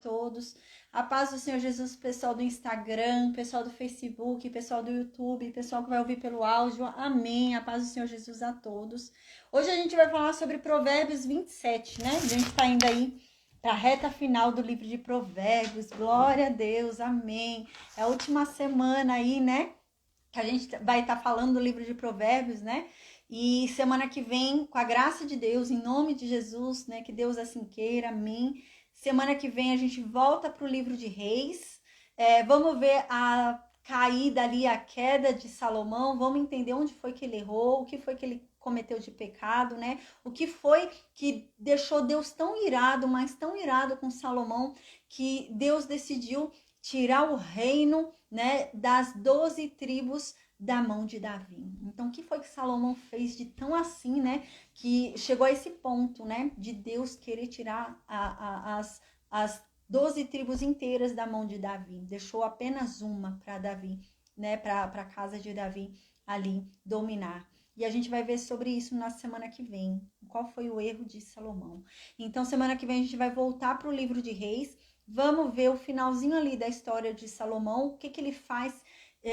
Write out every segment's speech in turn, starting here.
Todos. A paz do Senhor Jesus, pessoal do Instagram, pessoal do Facebook, pessoal do YouTube, pessoal que vai ouvir pelo áudio. Amém. A paz do Senhor Jesus a todos. Hoje a gente vai falar sobre Provérbios 27, né? A gente tá indo aí para a reta final do livro de Provérbios. Glória a Deus. Amém. É a última semana aí, né? Que a gente vai estar falando do livro de Provérbios, né? E semana que vem, com a graça de Deus, em nome de Jesus, né? Que Deus assim queira, amém. Semana que vem a gente volta para o livro de Reis. Vamos ver a caída ali, a queda de Salomão. Vamos entender onde foi que ele errou, o que foi que ele cometeu de pecado, né? O que foi que deixou Deus tão irado, mas tão irado com Salomão, que Deus decidiu tirar o reino, né, das 12 tribos da mão de Davi. Então, o que foi que Salomão fez de tão assim, né, que chegou a esse ponto, né, de Deus querer tirar as 12 tribos inteiras da mão de Davi? Deixou apenas uma para Davi, né, para a casa de Davi ali dominar. E a gente vai ver sobre isso na semana que vem. Qual foi o erro de Salomão? Então, semana que vem a gente vai voltar para o livro de Reis. Vamos ver o finalzinho ali da história de Salomão, o que ele faz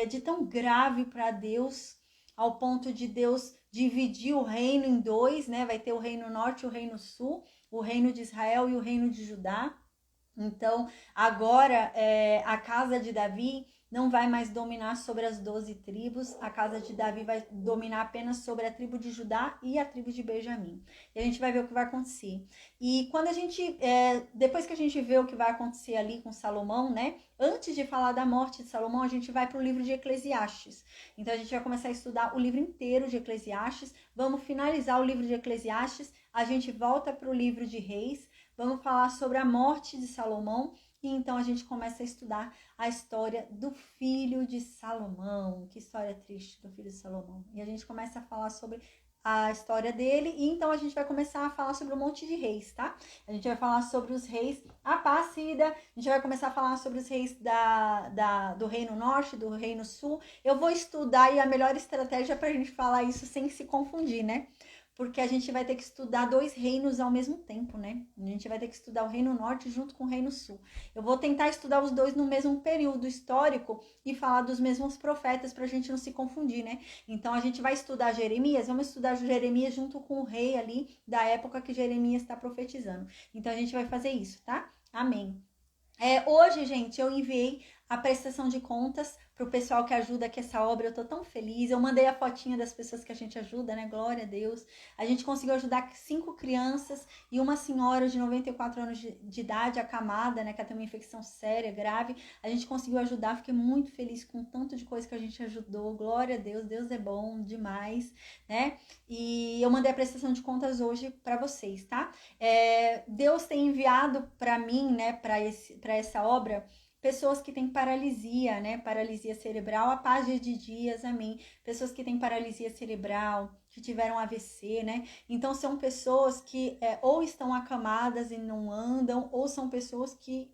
de tão grave para Deus, ao ponto de Deus dividir o reino em dois, né? Vai ter o reino norte e o reino sul, o reino de Israel e o reino de Judá. Então, agora a casa de Davi não vai mais dominar sobre as 12 tribos, a casa de Davi vai dominar apenas sobre a tribo de Judá e a tribo de Benjamim. E a gente vai ver o que vai acontecer. E quando a gente, depois que a gente vê o que vai acontecer ali com Salomão, né? Antes de falar da morte de Salomão, a gente vai para o livro de Eclesiastes. Então a gente vai começar a estudar o livro inteiro de Eclesiastes, vamos finalizar o livro de Eclesiastes, a gente volta para o livro de Reis, vamos falar sobre a morte de Salomão e então a gente começa a estudar a história do filho de Salomão. Que história triste do filho de Salomão. E a gente começa a falar sobre a história dele e então a gente vai começar a falar sobre um monte de reis, tá? A gente vai falar sobre os reis Apácida, a gente vai começar a falar sobre os reis do Reino Norte, do Reino Sul. Eu vou estudar aí a melhor estratégia pra gente falar isso sem se confundir, né? Porque a gente vai ter que estudar dois reinos ao mesmo tempo, né? A gente vai ter que estudar o Reino Norte junto com o Reino Sul. Eu vou tentar estudar os dois no mesmo período histórico e falar dos mesmos profetas para a gente não se confundir, né? Então a gente vai estudar Jeremias, vamos estudar Jeremias junto com o rei ali da época que Jeremias está profetizando. Então a gente vai fazer isso, tá? Amém. Hoje, gente, eu enviei a prestação de contas para o pessoal que ajuda aqui essa obra. Eu tô tão feliz. Eu mandei a fotinha das pessoas que a gente ajuda, né? Glória a Deus. A gente conseguiu ajudar 5 crianças e uma senhora de 94 anos de idade, acamada, né? Que tem uma infecção séria, grave. A gente conseguiu ajudar. Fiquei muito feliz com o tanto de coisa que a gente ajudou. Glória a Deus. Deus é bom demais, né? E eu mandei a prestação de contas hoje para vocês, tá? Deus tem enviado para mim, né? Para essa obra, pessoas que têm paralisia, né? Paralisia cerebral, a paz de dias, amém. Pessoas que têm paralisia cerebral, que tiveram AVC, né? Então são pessoas que ou estão acamadas e não andam, ou são pessoas que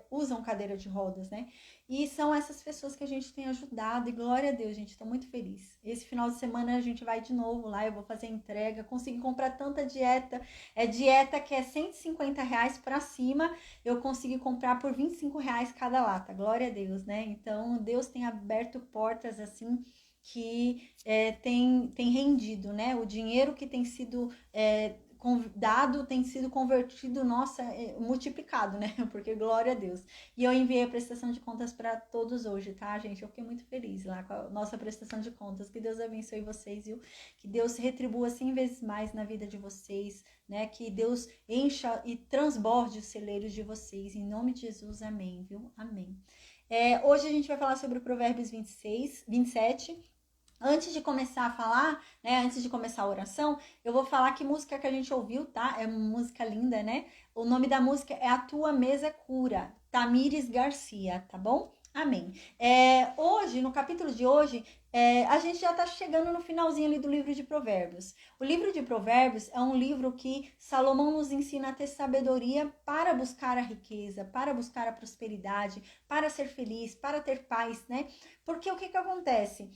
usam cadeira de rodas, né? E são essas pessoas que a gente tem ajudado, e glória a Deus, gente, tô muito feliz. Esse final de semana a gente vai de novo lá, eu vou fazer entrega, consegui comprar tanta dieta, dieta que é R$ 150 para cima, eu consegui comprar por R$ 25 cada lata, glória a Deus, né? Então Deus tem aberto portas assim que tem rendido, né? O dinheiro que tem sido dado tem sido convertido, nossa, multiplicado, né? Porque glória a Deus. E eu enviei a prestação de contas para todos hoje, tá, gente? Eu fiquei muito feliz lá com a nossa prestação de contas. Que Deus abençoe vocês, viu? Que Deus retribua 100 vezes mais na vida de vocês, né? Que Deus encha e transborde os celeiros de vocês. Em nome de Jesus, amém, viu? Amém. Hoje a gente vai falar sobre o Provérbios 27. Antes de começar a falar, né, antes de começar a oração, eu vou falar que música que a gente ouviu, tá? É uma música linda, né? O nome da música é A Tua Mesa Cura, Tamires Garcia, tá bom? Amém. Hoje, no capítulo de hoje, a gente já está chegando no finalzinho ali do livro de Provérbios. O livro de Provérbios é um livro que Salomão nos ensina a ter sabedoria para buscar a riqueza, para buscar a prosperidade, para ser feliz, para ter paz, né? Porque o que acontece?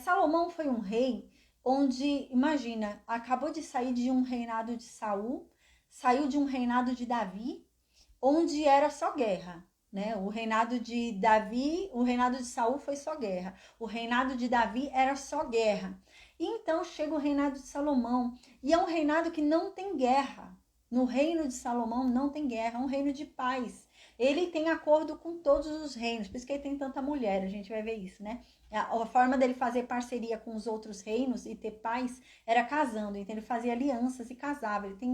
Salomão foi um rei onde, imagina, acabou de sair de um reinado de Saul, saiu de um reinado de Davi, onde era só guerra, né? O reinado de Davi, o reinado de Saul foi só guerra. O reinado de Davi era só guerra. E então chega o reinado de Salomão, e é um reinado que não tem guerra. No reino de Salomão não tem guerra, é um reino de paz. Ele tem acordo com todos os reinos, por isso que ele tem tanta mulher, a gente vai ver isso, né? A forma dele fazer parceria com os outros reinos e ter paz era casando, então ele fazia alianças e casava. Ele tem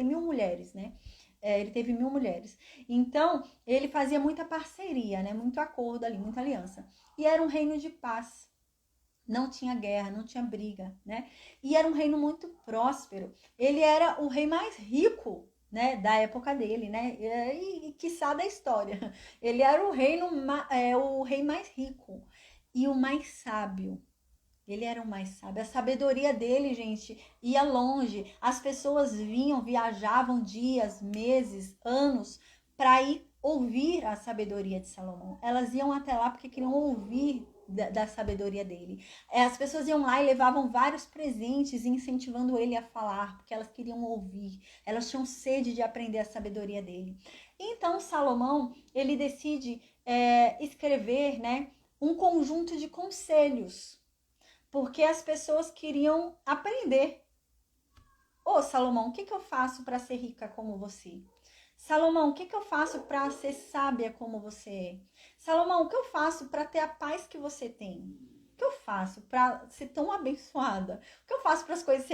1000 mulheres, né? Ele teve 1000 mulheres. Então, ele fazia muita parceria, né? Muito acordo ali, muita aliança. E era um reino de paz. Não tinha guerra, não tinha briga, né? E era um reino muito próspero. Ele era o rei mais rico, né, da época dele, né? E quiçá da história. Ele era o rei mais rico e o mais sábio. Ele era o mais sábio. A sabedoria dele, gente, ia longe. As pessoas vinham, viajavam dias, meses, anos para ir ouvir a sabedoria de Salomão. Elas iam até lá porque queriam ouvir da sabedoria dele. As pessoas iam lá e levavam vários presentes, incentivando ele a falar, porque elas queriam ouvir. Elas tinham sede de aprender a sabedoria dele. Então, Salomão, ele decide escrever, né, um conjunto de conselhos, porque as pessoas queriam aprender. Ô, Salomão, o que eu faço para ser rica como você? Salomão, o que eu faço para ser sábia como você é? Salomão, o que eu faço para ter a paz que você tem? O que eu faço para ser tão abençoada? O que eu faço para as coisas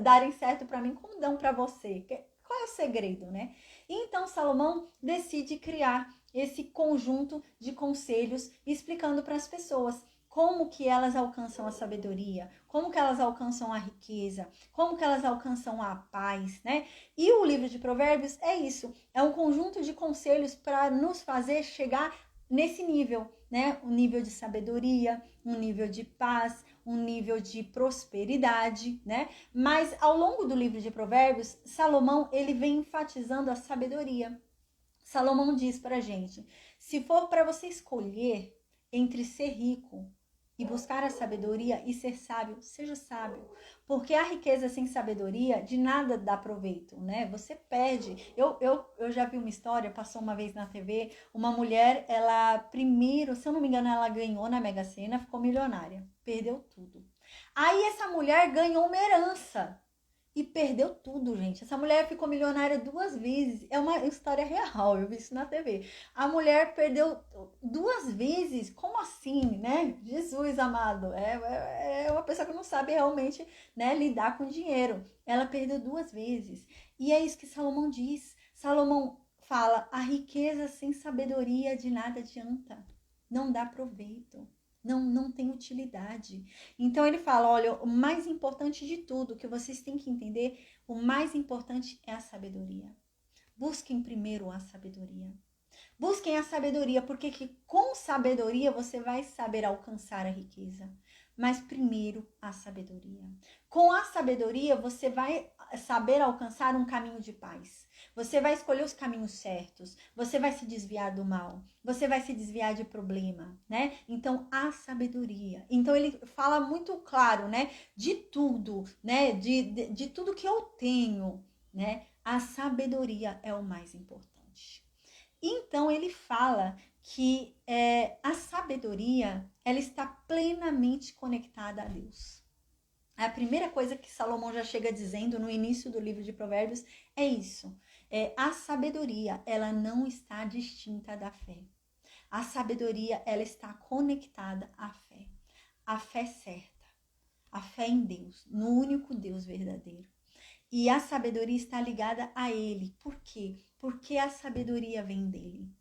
darem certo para mim como dão para você? Qual é o segredo, né? E então Salomão decide criar esse conjunto de conselhos explicando para as pessoas como que elas alcançam a sabedoria, como que elas alcançam a riqueza, como que elas alcançam a paz, né? E o livro de Provérbios é isso, é um conjunto de conselhos para nos fazer chegar nesse nível, né? Um nível de sabedoria, um nível de paz, um nível de prosperidade, né? Mas ao longo do livro de Provérbios, Salomão, ele vem enfatizando a sabedoria. Salomão diz pra gente, se for para você escolher entre ser rico e buscar a sabedoria e ser sábio, seja sábio. Porque a riqueza sem sabedoria de nada dá proveito, né? Você perde. Eu já vi uma história, passou uma vez na TV, uma mulher, ela primeiro, se eu não me engano, ela ganhou na Mega Sena, ficou milionária. Perdeu tudo. Aí essa mulher ganhou uma herança. E perdeu tudo, gente. Essa mulher ficou milionária 2 vezes. É uma história real, eu vi isso na TV. A mulher perdeu 2 vezes. Como assim, né? Jesus amado. É uma pessoa que não sabe realmente, né, lidar com dinheiro. Ela perdeu 2 vezes. E é isso que Salomão diz. Salomão fala, a riqueza sem sabedoria de nada adianta. Não dá proveito. Não tem utilidade. Então ele fala, olha, o mais importante de tudo, que vocês têm que entender, o mais importante é a sabedoria. Busquem primeiro a sabedoria. Busquem a sabedoria, porque com sabedoria você vai saber alcançar a riqueza. Mas primeiro a sabedoria. Com a sabedoria você vai saber alcançar um caminho de paz. Você vai escolher os caminhos certos. Você vai se desviar do mal. Você vai se desviar de problema, né? Então, a sabedoria. Então, ele fala muito claro, né? De tudo, né? De tudo que eu tenho, né? A sabedoria é o mais importante. Então, ele fala que a sabedoria, ela está plenamente conectada a Deus. A primeira coisa que Salomão já chega dizendo no início do livro de Provérbios é isso. A sabedoria, ela não está distinta da fé. A sabedoria, ela está conectada à fé. A fé certa. A fé em Deus, no único Deus verdadeiro. E a sabedoria está ligada a Ele. Por quê? Porque a sabedoria vem dele.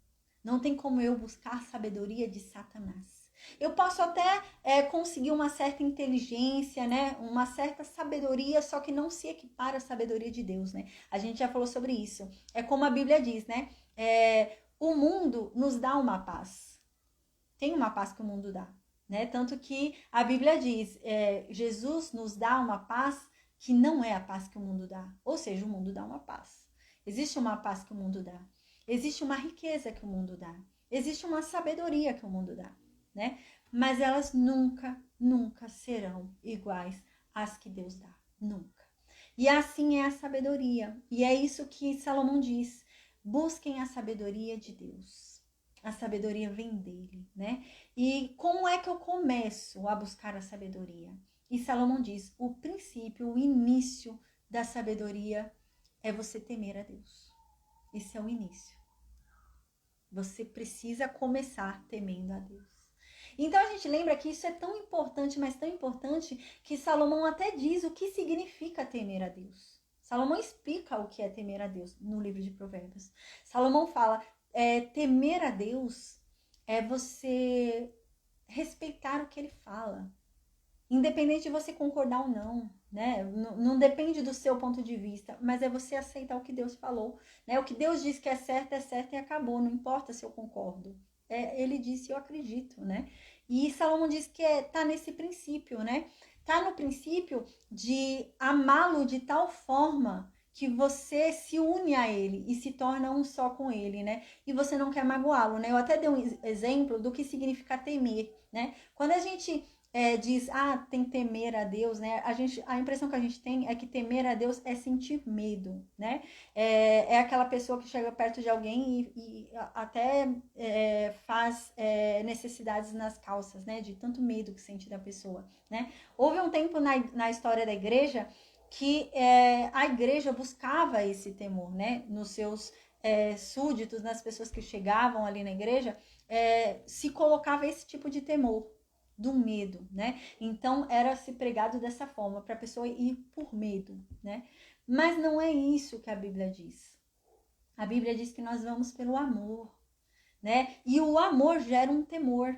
Não tem como eu buscar a sabedoria de Satanás. Eu posso até conseguir uma certa inteligência, né? Uma certa sabedoria, só que não se equipara à sabedoria de Deus, né? A gente já falou sobre isso. É como a Bíblia diz, né? O mundo nos dá uma paz. Tem uma paz que o mundo dá, né? Tanto que a Bíblia diz, Jesus nos dá uma paz que não é a paz que o mundo dá. Ou seja, o mundo dá uma paz. Existe uma paz que o mundo dá. Existe uma riqueza que o mundo dá. Existe uma sabedoria que o mundo dá, né? Mas elas nunca, nunca serão iguais às que Deus dá. Nunca. E assim é a sabedoria. E é isso que Salomão diz. Busquem a sabedoria de Deus. A sabedoria vem dele, né? E como é que eu começo a buscar a sabedoria? E Salomão diz, o princípio, o início da sabedoria é você temer a Deus. Esse é o início. Você precisa começar temendo a Deus. Então a gente lembra que isso é tão importante, mas tão importante, que Salomão até diz o que significa temer a Deus. Salomão explica o que é temer a Deus no livro de Provérbios. Salomão fala, temer a Deus é você respeitar o que ele fala. Independente de você concordar ou não, né? Não depende do seu ponto de vista, mas é você aceitar o que Deus falou, né? O que Deus diz que é certo e acabou, não importa se eu concordo. Ele disse, eu acredito, né? E Salomão diz que tá nesse princípio, né? Tá no princípio de amá-lo de tal forma que você se une a ele e se torna um só com ele, né? E você não quer magoá-lo, né? Eu até dei um exemplo do que significa temer, né? Quando a gente diz, tem que temer a Deus, né? A impressão que a gente tem é que temer a Deus é sentir medo, né? É aquela pessoa que chega perto de alguém e até faz necessidades nas calças, né? De tanto medo que sente da pessoa, né? Houve um tempo na história da igreja que a igreja buscava esse temor, né? Nos seus súditos, nas pessoas que chegavam ali na igreja, se colocava esse tipo de temor, do medo, né? Então era se pregado dessa forma, para a pessoa ir por medo, né? Mas não é isso que a Bíblia diz. A Bíblia diz que nós vamos pelo amor, né? E o amor gera um temor.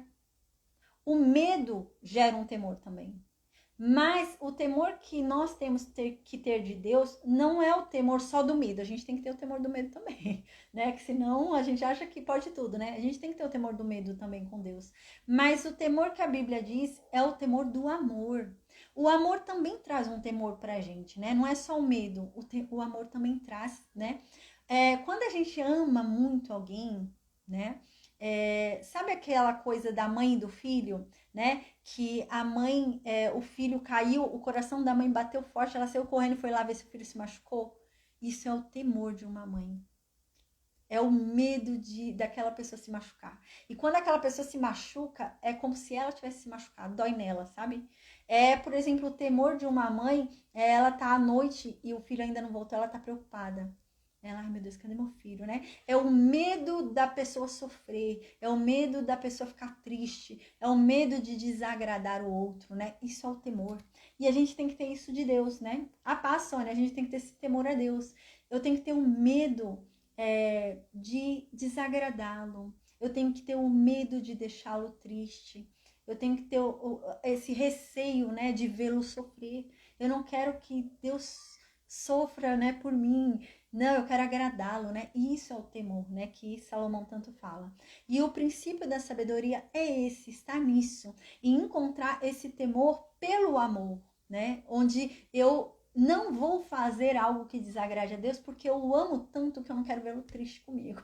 O medo gera um temor também. Mas o temor que nós temos que ter de Deus não é o temor só do medo. A gente tem que ter o temor do medo também, né? Que senão a gente acha que pode tudo, né? A gente tem que ter o temor do medo também com Deus. Mas o temor que a Bíblia diz é o temor do amor. O amor também traz um temor pra gente, né? Não é só o medo, o amor também traz, né? Quando a gente ama muito alguém, né? Sabe aquela coisa da mãe e do filho, né? Que a mãe, o filho caiu, o coração da mãe bateu forte, ela saiu correndo e foi lá ver se o filho se machucou. Isso é o temor de uma mãe. É o medo daquela pessoa se machucar. E quando aquela pessoa se machuca, é como se ela tivesse se machucado, dói nela, sabe? Por exemplo, o temor de uma mãe, ela tá à noite e o filho ainda não voltou, ela tá preocupada. Ela, ai meu Deus, cadê meu filho, né? É o medo da pessoa sofrer, é o medo da pessoa ficar triste, é o medo de desagradar o outro, né? Isso é o temor. E a gente tem que ter isso de Deus, né? A paz, Sônia, a gente tem que ter esse temor a Deus. Eu tenho que ter um medo de desagradá-lo. Eu tenho que ter o medo de deixá-lo triste. Eu tenho que ter esse receio, né, de vê-lo sofrer. Eu não quero que Deus sofra, né, por mim. Não, eu quero agradá-lo, né? Isso é o temor, né, que Salomão tanto fala. E o princípio da sabedoria é esse, está nisso, e encontrar esse temor pelo amor, né? Onde eu não vou fazer algo que desagrade a Deus porque eu o amo tanto que eu não quero vê-lo triste comigo.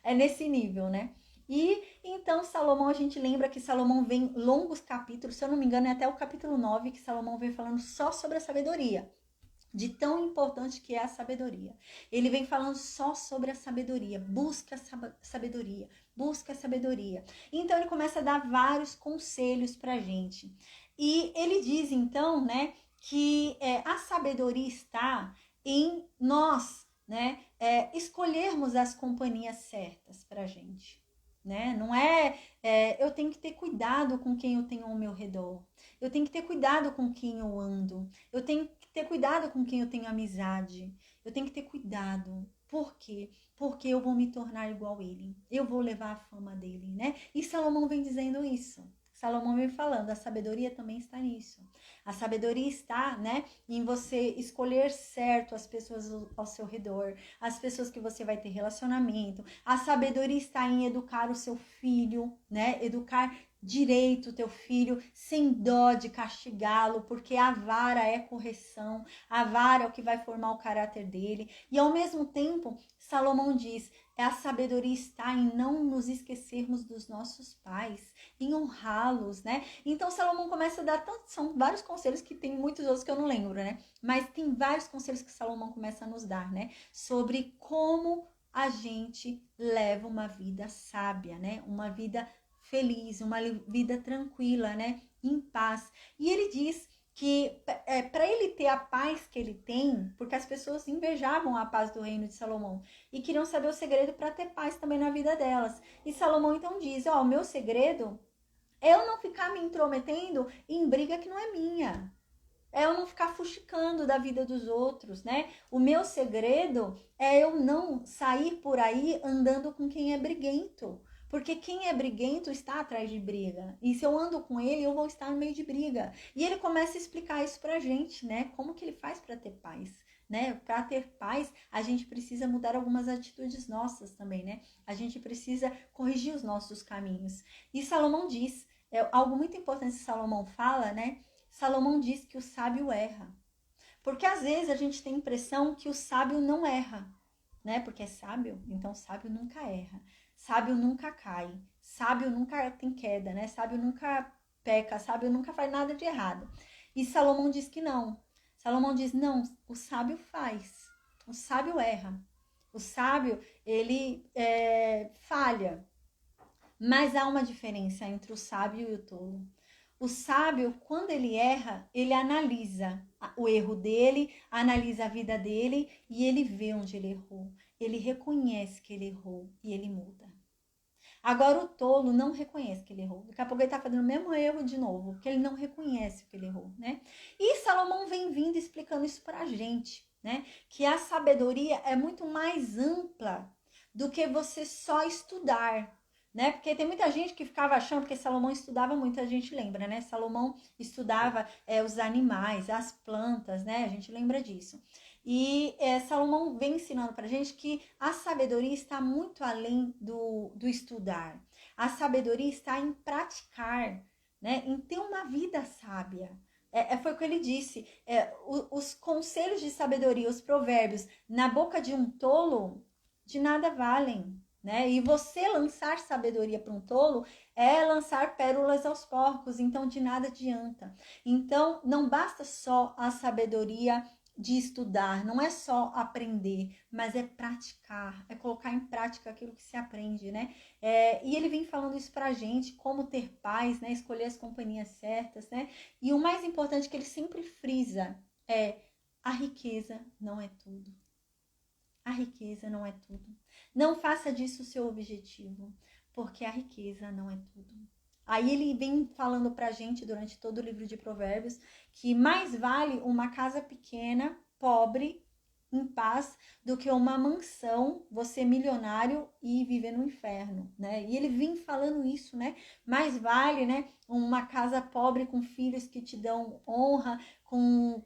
É nesse nível, né? E então Salomão, a gente lembra que Salomão vem longos capítulos, se eu não me engano é até o capítulo 9 que Salomão vem falando só sobre a sabedoria, de tão importante que é a sabedoria. Ele vem falando só sobre a sabedoria, busca a sabedoria, busca a sabedoria. Então ele começa a dar vários conselhos pra gente. E ele diz então, né, que a sabedoria está em nós, né, escolhermos as companhias certas pra gente. Né? Não eu tenho que ter cuidado com quem eu tenho ao meu redor. Eu tenho que ter cuidado com quem eu ando. Eu tenho que ter cuidado com quem eu tenho amizade. Eu tenho que ter cuidado. Por quê? Porque eu vou me tornar igual a ele. Eu vou levar a fama dele, né? E Salomão vem dizendo isso. Salomão vem falando, a sabedoria também está nisso. A sabedoria está, né, em você escolher certo as pessoas ao seu redor, as pessoas que você vai ter relacionamento. A sabedoria está em educar o seu filho, né, educar direito o teu filho, sem dó de castigá-lo, porque a vara é correção, a vara é o que vai formar o caráter dele. E ao mesmo tempo, Salomão diz, a sabedoria está em não nos esquecermos dos nossos pais, em honrá-los, né? Então Salomão começa a dar são vários conselhos que tem muitos outros que eu não lembro, né? Mas tem vários conselhos que Salomão começa a nos dar, né? Sobre como a gente leva uma vida sábia, né? Uma vida feliz, uma vida tranquila, né? Em paz. E ele diz que para ele ter a paz que ele tem, porque as pessoas invejavam a paz do reino de Salomão e queriam saber o segredo para ter paz também na vida delas. E Salomão então diz: ó, o meu segredo é eu não ficar me intrometendo em briga que não é minha. É eu não ficar fuxicando da vida dos outros, né? O meu segredo é eu não sair por aí andando com quem é briguento. Porque quem é briguento está atrás de briga. E se eu ando com ele, eu vou estar no meio de briga. E ele começa a explicar isso pra gente, né? Como que ele faz para ter paz, né? Para ter paz, a gente precisa mudar algumas atitudes nossas também, né? A gente precisa corrigir os nossos caminhos. E Salomão diz, algo muito importante que Salomão fala, né? Salomão diz que o sábio erra. Porque às vezes a gente tem a impressão que o sábio não erra, né? Porque é sábio, então sábio nunca erra. Sábio nunca cai. Sábio nunca tem queda, né? Sábio nunca peca, sábio nunca faz nada de errado. E Salomão diz que não. Salomão diz: não, o sábio faz. O sábio erra. O sábio, ele falha. Mas há uma diferença entre o sábio e o tolo. O sábio, quando ele erra, ele analisa o erro dele, analisa a vida dele e ele vê onde ele errou. Ele reconhece que ele errou e ele muda. Agora o tolo não reconhece que ele errou. Daqui a pouco ele está fazendo o mesmo erro de novo, porque ele não reconhece que ele errou, né? E Salomão vem vindo explicando isso pra gente, né? Que a sabedoria é muito mais ampla do que você só estudar, né? Porque tem muita gente que ficava achando, porque Salomão estudava muito, a gente lembra, né? Salomão estudava os animais, as plantas, né? A gente lembra disso. E Salomão vem ensinando pra gente que a sabedoria está muito além do estudar. A sabedoria está em praticar, né? Em ter uma vida sábia. Foi o que ele disse. Os conselhos de sabedoria, os provérbios, na boca de um tolo, de nada valem. Né? E você lançar sabedoria para um tolo é lançar pérolas aos porcos, então de nada adianta. Então, não basta só a sabedoria de estudar, não é só aprender, mas é praticar, é colocar em prática aquilo que se aprende, né? E ele vem falando isso pra gente, como ter paz, né? Escolher as companhias certas, né? E o mais importante que ele sempre frisa é: a riqueza não é tudo. A riqueza não é tudo. Não faça disso o seu objetivo, porque a riqueza não é tudo. Aí ele vem falando pra gente durante todo o livro de Provérbios que mais vale uma casa pequena, pobre, em paz, do que uma mansão, você milionário e viver no inferno, né? E ele vem falando isso, né? Mais vale, né, uma casa pobre com filhos que te dão honra, com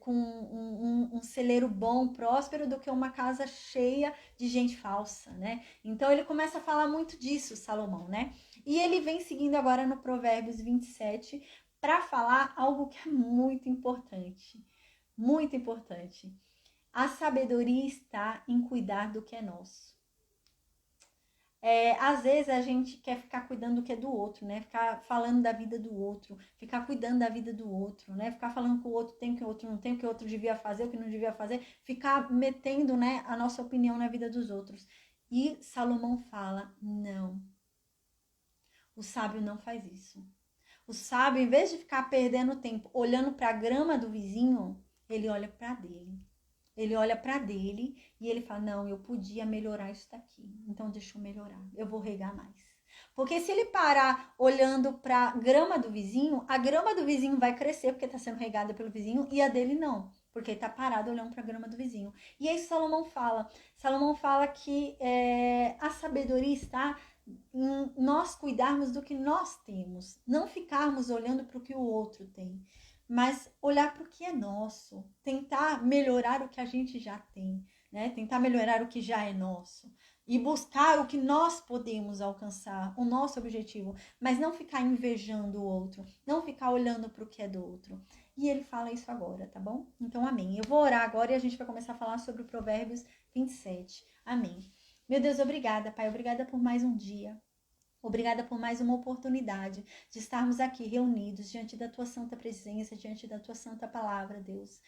um celeiro bom, próspero, do que uma casa cheia de gente falsa, né? Então ele começa a falar muito disso, Salomão, né? E ele vem seguindo agora no Provérbios 27 para falar algo que é muito importante. Muito importante. A sabedoria está em cuidar do que é nosso. Às vezes a gente quer ficar cuidando do que é do outro, né? Ficar falando da vida do outro, ficar cuidando da vida do outro, né? Ficar falando que o outro tem, que o outro não tem, o que o outro devia fazer, o que não devia fazer, ficar metendo, né, a nossa opinião na vida dos outros. E Salomão fala: não, o sábio não faz isso. O sábio, em vez de ficar perdendo tempo olhando para a grama do vizinho, ele olha para dele. Ele olha para dele e ele fala: não, eu podia melhorar isso daqui, então deixa eu melhorar, eu vou regar mais. Porque se ele parar olhando para a grama do vizinho, a grama do vizinho vai crescer porque está sendo regada pelo vizinho e a dele não, porque ele está parado olhando para a grama do vizinho. E aí Salomão fala que a sabedoria está em nós cuidarmos do que nós temos, não ficarmos olhando para o que o outro tem, mas olhar para o que é nosso, tentar melhorar o que a gente já tem, né? Tentar melhorar o que já é nosso e buscar o que nós podemos alcançar, o nosso objetivo, mas não ficar invejando o outro, não ficar olhando para o que é do outro. E ele fala isso agora, tá bom? Então, amém. Eu vou orar agora e a gente vai começar a falar sobre o Provérbios 27. Amém. Meu Deus, obrigada, Pai. Obrigada por mais um dia. Obrigada por mais uma oportunidade de estarmos aqui reunidos diante da Tua santa presença, diante da Tua santa palavra, Deus.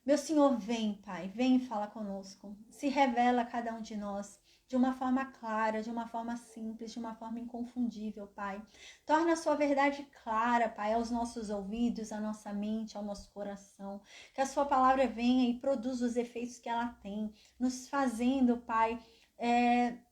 Meu Senhor, vem, Pai, vem e fala conosco. Se revela a cada um de nós. de uma forma clara, de uma forma simples, de uma forma inconfundível, Pai. Torna a sua verdade clara, Pai, aos nossos ouvidos, à nossa mente, ao nosso coração. Que a sua palavra venha e produza os efeitos que ela tem, nos fazendo, Pai,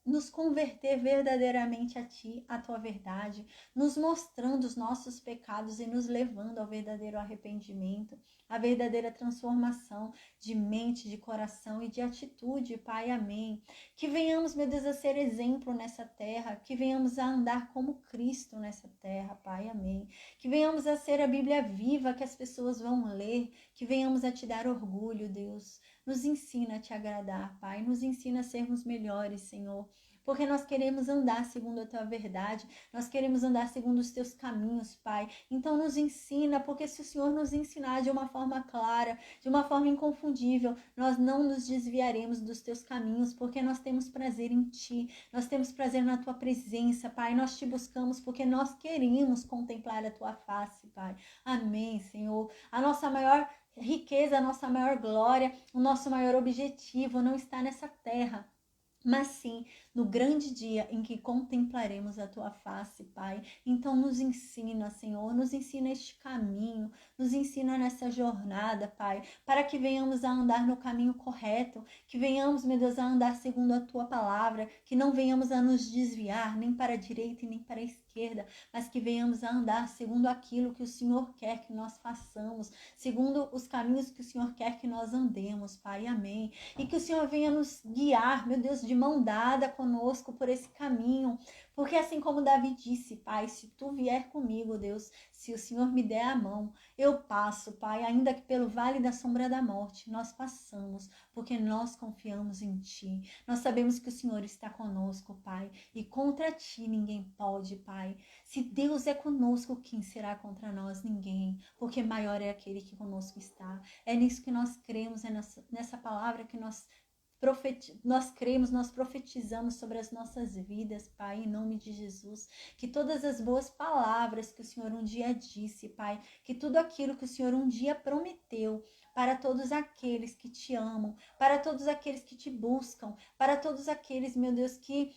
nos converter verdadeiramente a Ti, a Tua verdade, nos mostrando os nossos pecados e nos levando ao verdadeiro arrependimento, a verdadeira transformação de mente, de coração e de atitude, Pai, amém. Que venhamos, meu Deus, a ser exemplo nessa terra, que venhamos a andar como Cristo nessa terra, Pai, amém. Que venhamos a ser a Bíblia viva que as pessoas vão ler, que venhamos a Te dar orgulho, Deus. Nos ensina a Te agradar, Pai, nos ensina a sermos melhores, Senhor. Porque nós queremos andar segundo a Tua verdade, nós queremos andar segundo os Teus caminhos, Pai. Então nos ensina, porque se o Senhor nos ensinar de uma forma clara, de uma forma inconfundível, nós não nos desviaremos dos Teus caminhos, porque nós temos prazer em Ti, nós temos prazer na Tua presença, Pai. Nós Te buscamos porque nós queremos contemplar a Tua face, Pai. Amém, Senhor. A nossa maior riqueza, a nossa maior glória, o nosso maior objetivo não está nessa terra, mas sim no grande dia em que contemplaremos a Tua face, Pai. Então nos ensina, Senhor, nos ensina este caminho, nos ensina nessa jornada, Pai, para que venhamos a andar no caminho correto, que venhamos, meu Deus, a andar segundo a Tua palavra, que não venhamos a nos desviar nem para a direita e nem para a esquerda, mas que venhamos a andar segundo aquilo que o Senhor quer que nós façamos, segundo os caminhos que o Senhor quer que nós andemos, Pai, amém. E que o Senhor venha nos guiar, meu Deus, de mão dada conosco por esse caminho, porque assim como Davi disse, Pai, se Tu vier comigo, Deus, se o Senhor me der a mão, eu passo, Pai, ainda que pelo vale da sombra da morte, nós passamos, porque nós confiamos em Ti, nós sabemos que o Senhor está conosco, Pai, e contra Ti ninguém pode, Pai. Se Deus é conosco, quem será contra nós? Ninguém, porque maior é aquele que conosco está. É nisso que nós cremos, é nessa palavra que nós cremos, nós profetizamos sobre as nossas vidas, Pai, em nome de Jesus. Que todas as boas palavras que o Senhor um dia disse, Pai, que tudo aquilo que o Senhor um dia prometeu para todos aqueles que Te amam, para todos aqueles que Te buscam, para todos aqueles, meu Deus, que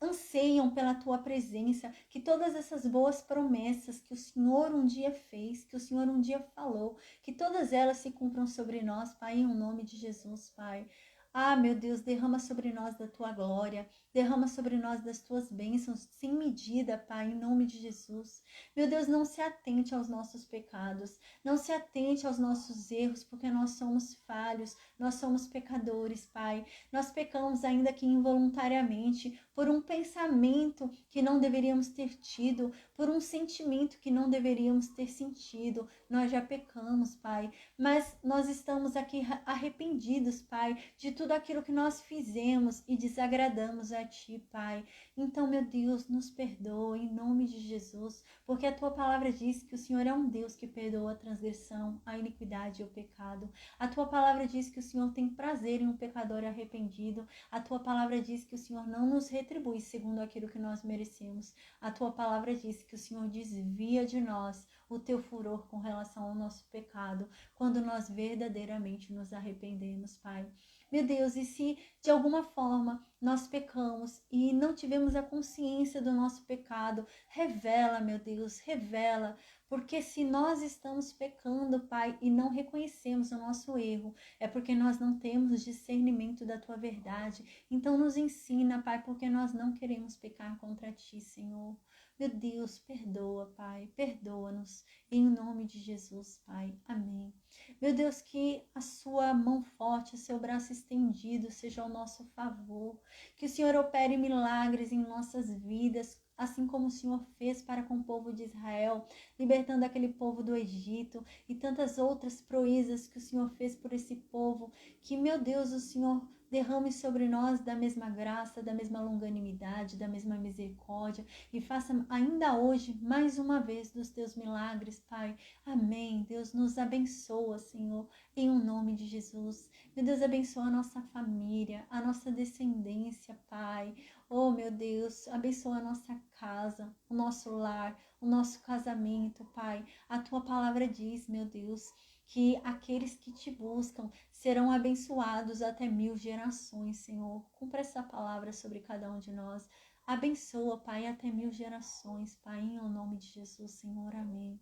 anseiam pela Tua presença, que todas essas boas promessas que o Senhor um dia fez, que o Senhor um dia falou, que todas elas se cumpram sobre nós, Pai, em nome de Jesus, Pai. Ah, meu Deus, derrama sobre nós da Tua glória, derrama sobre nós das Tuas bênçãos, sem medida, Pai, em nome de Jesus. Meu Deus, não se atente aos nossos pecados, não se atente aos nossos erros, porque nós somos falhos, nós somos pecadores, Pai. Nós pecamos ainda que involuntariamente, por um pensamento que não deveríamos ter tido, por um sentimento que não deveríamos ter sentido. Nós já pecamos, Pai, mas nós estamos aqui arrependidos, Pai, de tudo aquilo que nós fizemos e desagradamos a Ti, Pai. Então, meu Deus, nos perdoa em nome de Jesus, porque a Tua palavra diz que o Senhor é um Deus que perdoa a transgressão, a iniquidade e o pecado. A Tua palavra diz que o Senhor tem prazer em um pecador arrependido. A Tua palavra diz que o Senhor não nos retribui segundo aquilo que nós merecemos. A Tua palavra diz que o Senhor desvia de nós o Teu furor com relação ao nosso pecado, quando nós verdadeiramente nos arrependemos, Pai. Meu Deus, e se de alguma forma nós pecamos e não tivemos a consciência do nosso pecado, revela, meu Deus, revela, porque se nós estamos pecando, Pai, e não reconhecemos o nosso erro, é porque nós não temos discernimento da Tua verdade. Então nos ensina, Pai, porque nós não queremos pecar contra Ti, Senhor. Meu Deus, perdoa, Pai, perdoa-nos, em nome de Jesus, Pai. Amém. Meu Deus, que a Sua mão forte, o Seu braço estendido seja ao nosso favor, que o Senhor opere milagres em nossas vidas, assim como o Senhor fez para com o povo de Israel, libertando aquele povo do Egito e tantas outras proezas que o Senhor fez por esse povo, que, meu Deus, o Senhor derrame sobre nós da mesma graça, da mesma longanimidade, da mesma misericórdia e faça ainda hoje, mais uma vez, dos Teus milagres, Pai. Amém. Deus nos abençoa, Senhor, em o nome de Jesus. Meu Deus, abençoa a nossa família, a nossa descendência, Pai. Oh, meu Deus, abençoa a nossa casa, o nosso lar, o nosso casamento, Pai. A Tua palavra diz, meu Deus, que aqueles que te buscam serão abençoados até 1000 gerações, Senhor. Cumpra essa palavra sobre cada um de nós. Abençoa, Pai, até 1000 gerações, Pai, em nome de Jesus, Senhor. Amém.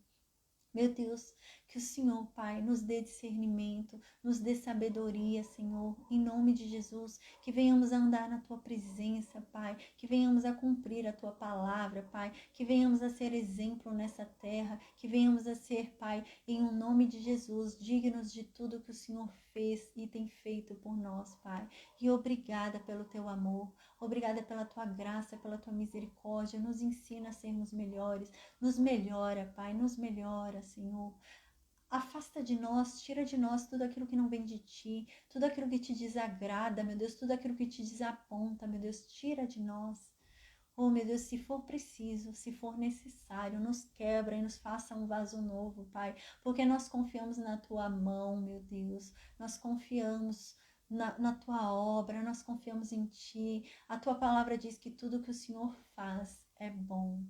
Meu Deus, que o Senhor, Pai, nos dê discernimento, nos dê sabedoria, Senhor, em nome de Jesus, que venhamos a andar na Tua presença, Pai, que venhamos a cumprir a Tua palavra, Pai, que venhamos a ser exemplo nessa terra, que venhamos a ser, Pai, em um nome de Jesus, dignos de tudo que o Senhor fez e tem feito por nós, Pai. E obrigada pelo Teu amor, obrigada pela Tua graça, pela Tua misericórdia, nos ensina a sermos melhores, nos melhora, Pai, nos melhora, Senhor. Afasta de nós, tira de nós tudo aquilo que não vem de Ti, tudo aquilo que Te desagrada, meu Deus, tudo aquilo que Te desaponta, meu Deus, tira de nós. Oh, meu Deus, se for preciso, se for necessário, nos quebra e nos faça um vaso novo, Pai, porque nós confiamos na Tua mão, meu Deus, nós confiamos na Tua obra, nós confiamos em Ti. A Tua palavra diz que tudo que o Senhor faz é bom.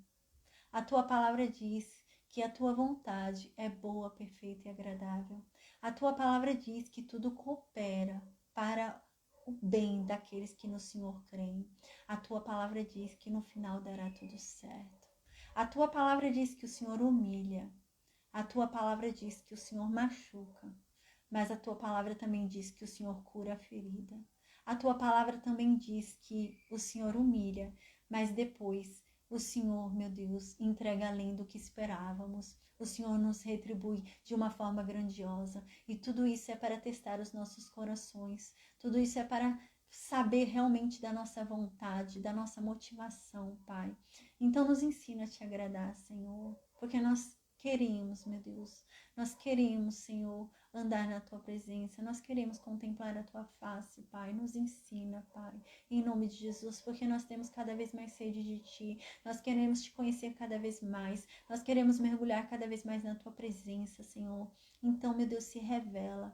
A Tua palavra diz que a Tua vontade é boa, perfeita e agradável. A Tua palavra diz que tudo coopera para o bem daqueles que no Senhor creem. A Tua palavra diz que no final dará tudo certo. A Tua palavra diz que o Senhor humilha. A Tua palavra diz que o Senhor machuca. Mas a Tua palavra também diz que o Senhor cura a ferida. A Tua palavra também diz que o Senhor humilha, mas depois o Senhor, meu Deus, entrega além do que esperávamos. O Senhor nos retribui de uma forma grandiosa. E tudo isso é para testar os nossos corações. Tudo isso é para saber realmente da nossa vontade, da nossa motivação, Pai. Então nos ensina a Te agradar, Senhor. Porque nós queremos, meu Deus. Nós queremos, Senhor, andar na Tua presença. Nós queremos contemplar a Tua face, Pai. Nos ensina, Pai, em nome de Jesus, porque nós temos cada vez mais sede de Ti. Nós queremos Te conhecer cada vez mais. Nós queremos mergulhar cada vez mais na Tua presença, Senhor. Então, meu Deus, se revela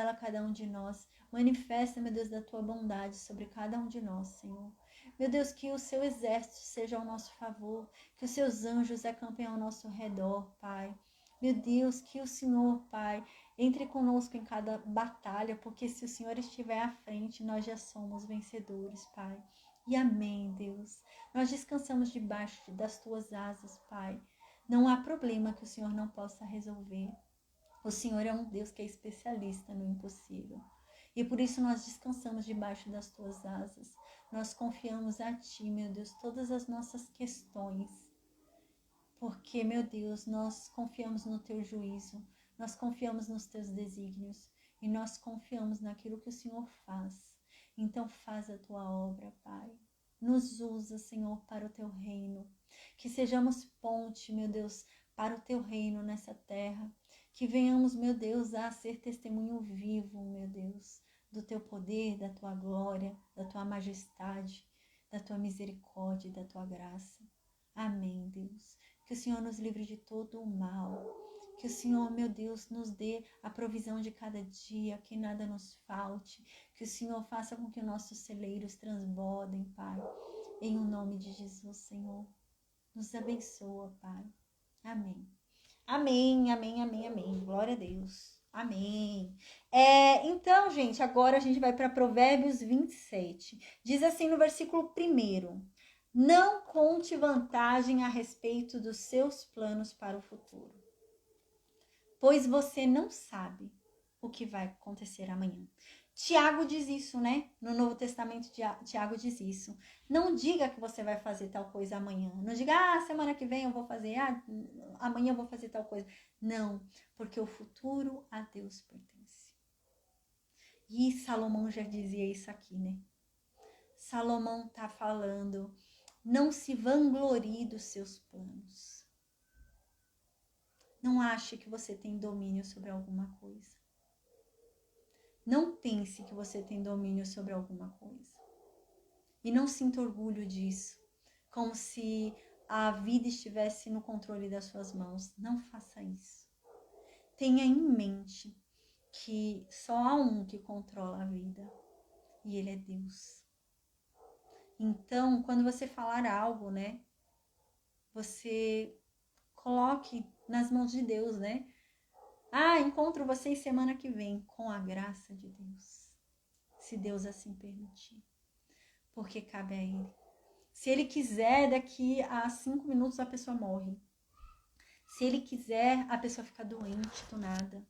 a cada um de nós. Manifesta, meu Deus, da Tua bondade sobre cada um de nós, Senhor. Meu Deus, que o Seu exército seja ao nosso favor, que os Seus anjos acampem ao nosso redor, Pai. Meu Deus, que o Senhor, Pai, entre conosco em cada batalha, porque se o Senhor estiver à frente, nós já somos vencedores, Pai. E amém, Deus. Nós descansamos debaixo das Tuas asas, Pai. Não há problema que o Senhor não possa resolver. O Senhor é um Deus que é especialista no impossível. E por isso nós descansamos debaixo das Tuas asas. Nós confiamos a Ti, meu Deus, todas as nossas questões. Porque, meu Deus, nós confiamos no Teu juízo, nós confiamos nos Teus desígnios e nós confiamos naquilo que o Senhor faz. Então faz a Tua obra, Pai. Nos usa, Senhor, para o Teu reino. Que sejamos ponte, meu Deus, para o Teu reino nessa terra. Que venhamos, meu Deus, a ser testemunho vivo, meu Deus, do Teu poder, da Tua glória, da Tua majestade, da Tua misericórdia e da Tua graça. Amém, Deus. Que o Senhor nos livre de todo o mal. Que o Senhor, meu Deus, nos dê a provisão de cada dia, que nada nos falte. Que o Senhor faça com que nossos celeiros transbordem, Pai. Em o nome de Jesus, Senhor. Nos abençoa, Pai. Amém. Amém, amém, amém, amém. Glória a Deus. Amém. Então, gente, agora a gente vai para Provérbios 27. Diz assim no versículo 1: não conte vantagem a respeito dos seus planos para o futuro, pois você não sabe o que vai acontecer amanhã. Tiago diz isso, né? No Novo Testamento, Tiago diz isso. Não diga que você vai fazer tal coisa amanhã. Não diga, semana que vem eu vou fazer, amanhã eu vou fazer tal coisa. Não, porque o futuro a Deus pertence. E Salomão já dizia isso aqui, né? Salomão tá falando, não se vanglorie dos seus planos. Não ache que você tem domínio sobre alguma coisa. Não pense que você tem domínio sobre alguma coisa. E não sinta orgulho disso, como se a vida estivesse no controle das suas mãos. Não faça isso. Tenha em mente que só há um que controla a vida, e Ele é Deus. Então, quando você falar algo, né, você coloque nas mãos de Deus, né? Encontro vocês semana que vem, com a graça de Deus. Se Deus assim permitir. Porque cabe a Ele. Se Ele quiser, daqui a 5 minutos a pessoa morre. Se Ele quiser, a pessoa fica doente do nada.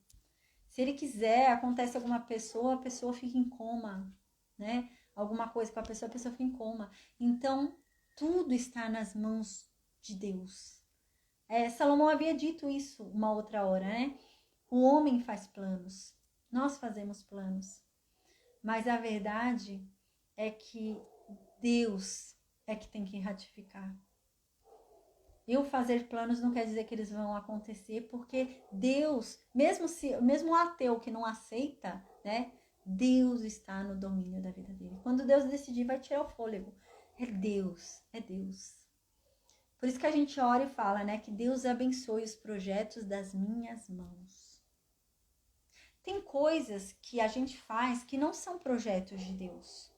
Se Ele quiser, acontece alguma pessoa, a pessoa fica em coma, né? Alguma coisa com a pessoa fica em coma. Então, tudo está nas mãos de Deus. Salomão havia dito isso uma outra hora, né? O homem faz planos, nós fazemos planos. Mas a verdade é que Deus é que tem que ratificar. Eu fazer planos não quer dizer que eles vão acontecer, porque Deus, mesmo o ateu que não aceita, né? Deus está no domínio da vida dele. Quando Deus decidir, vai tirar o fôlego. É Deus, é Deus. Por isso que a gente ora e fala, né? Que Deus abençoe os projetos das minhas mãos. Tem coisas que a gente faz que não são projetos de Deus.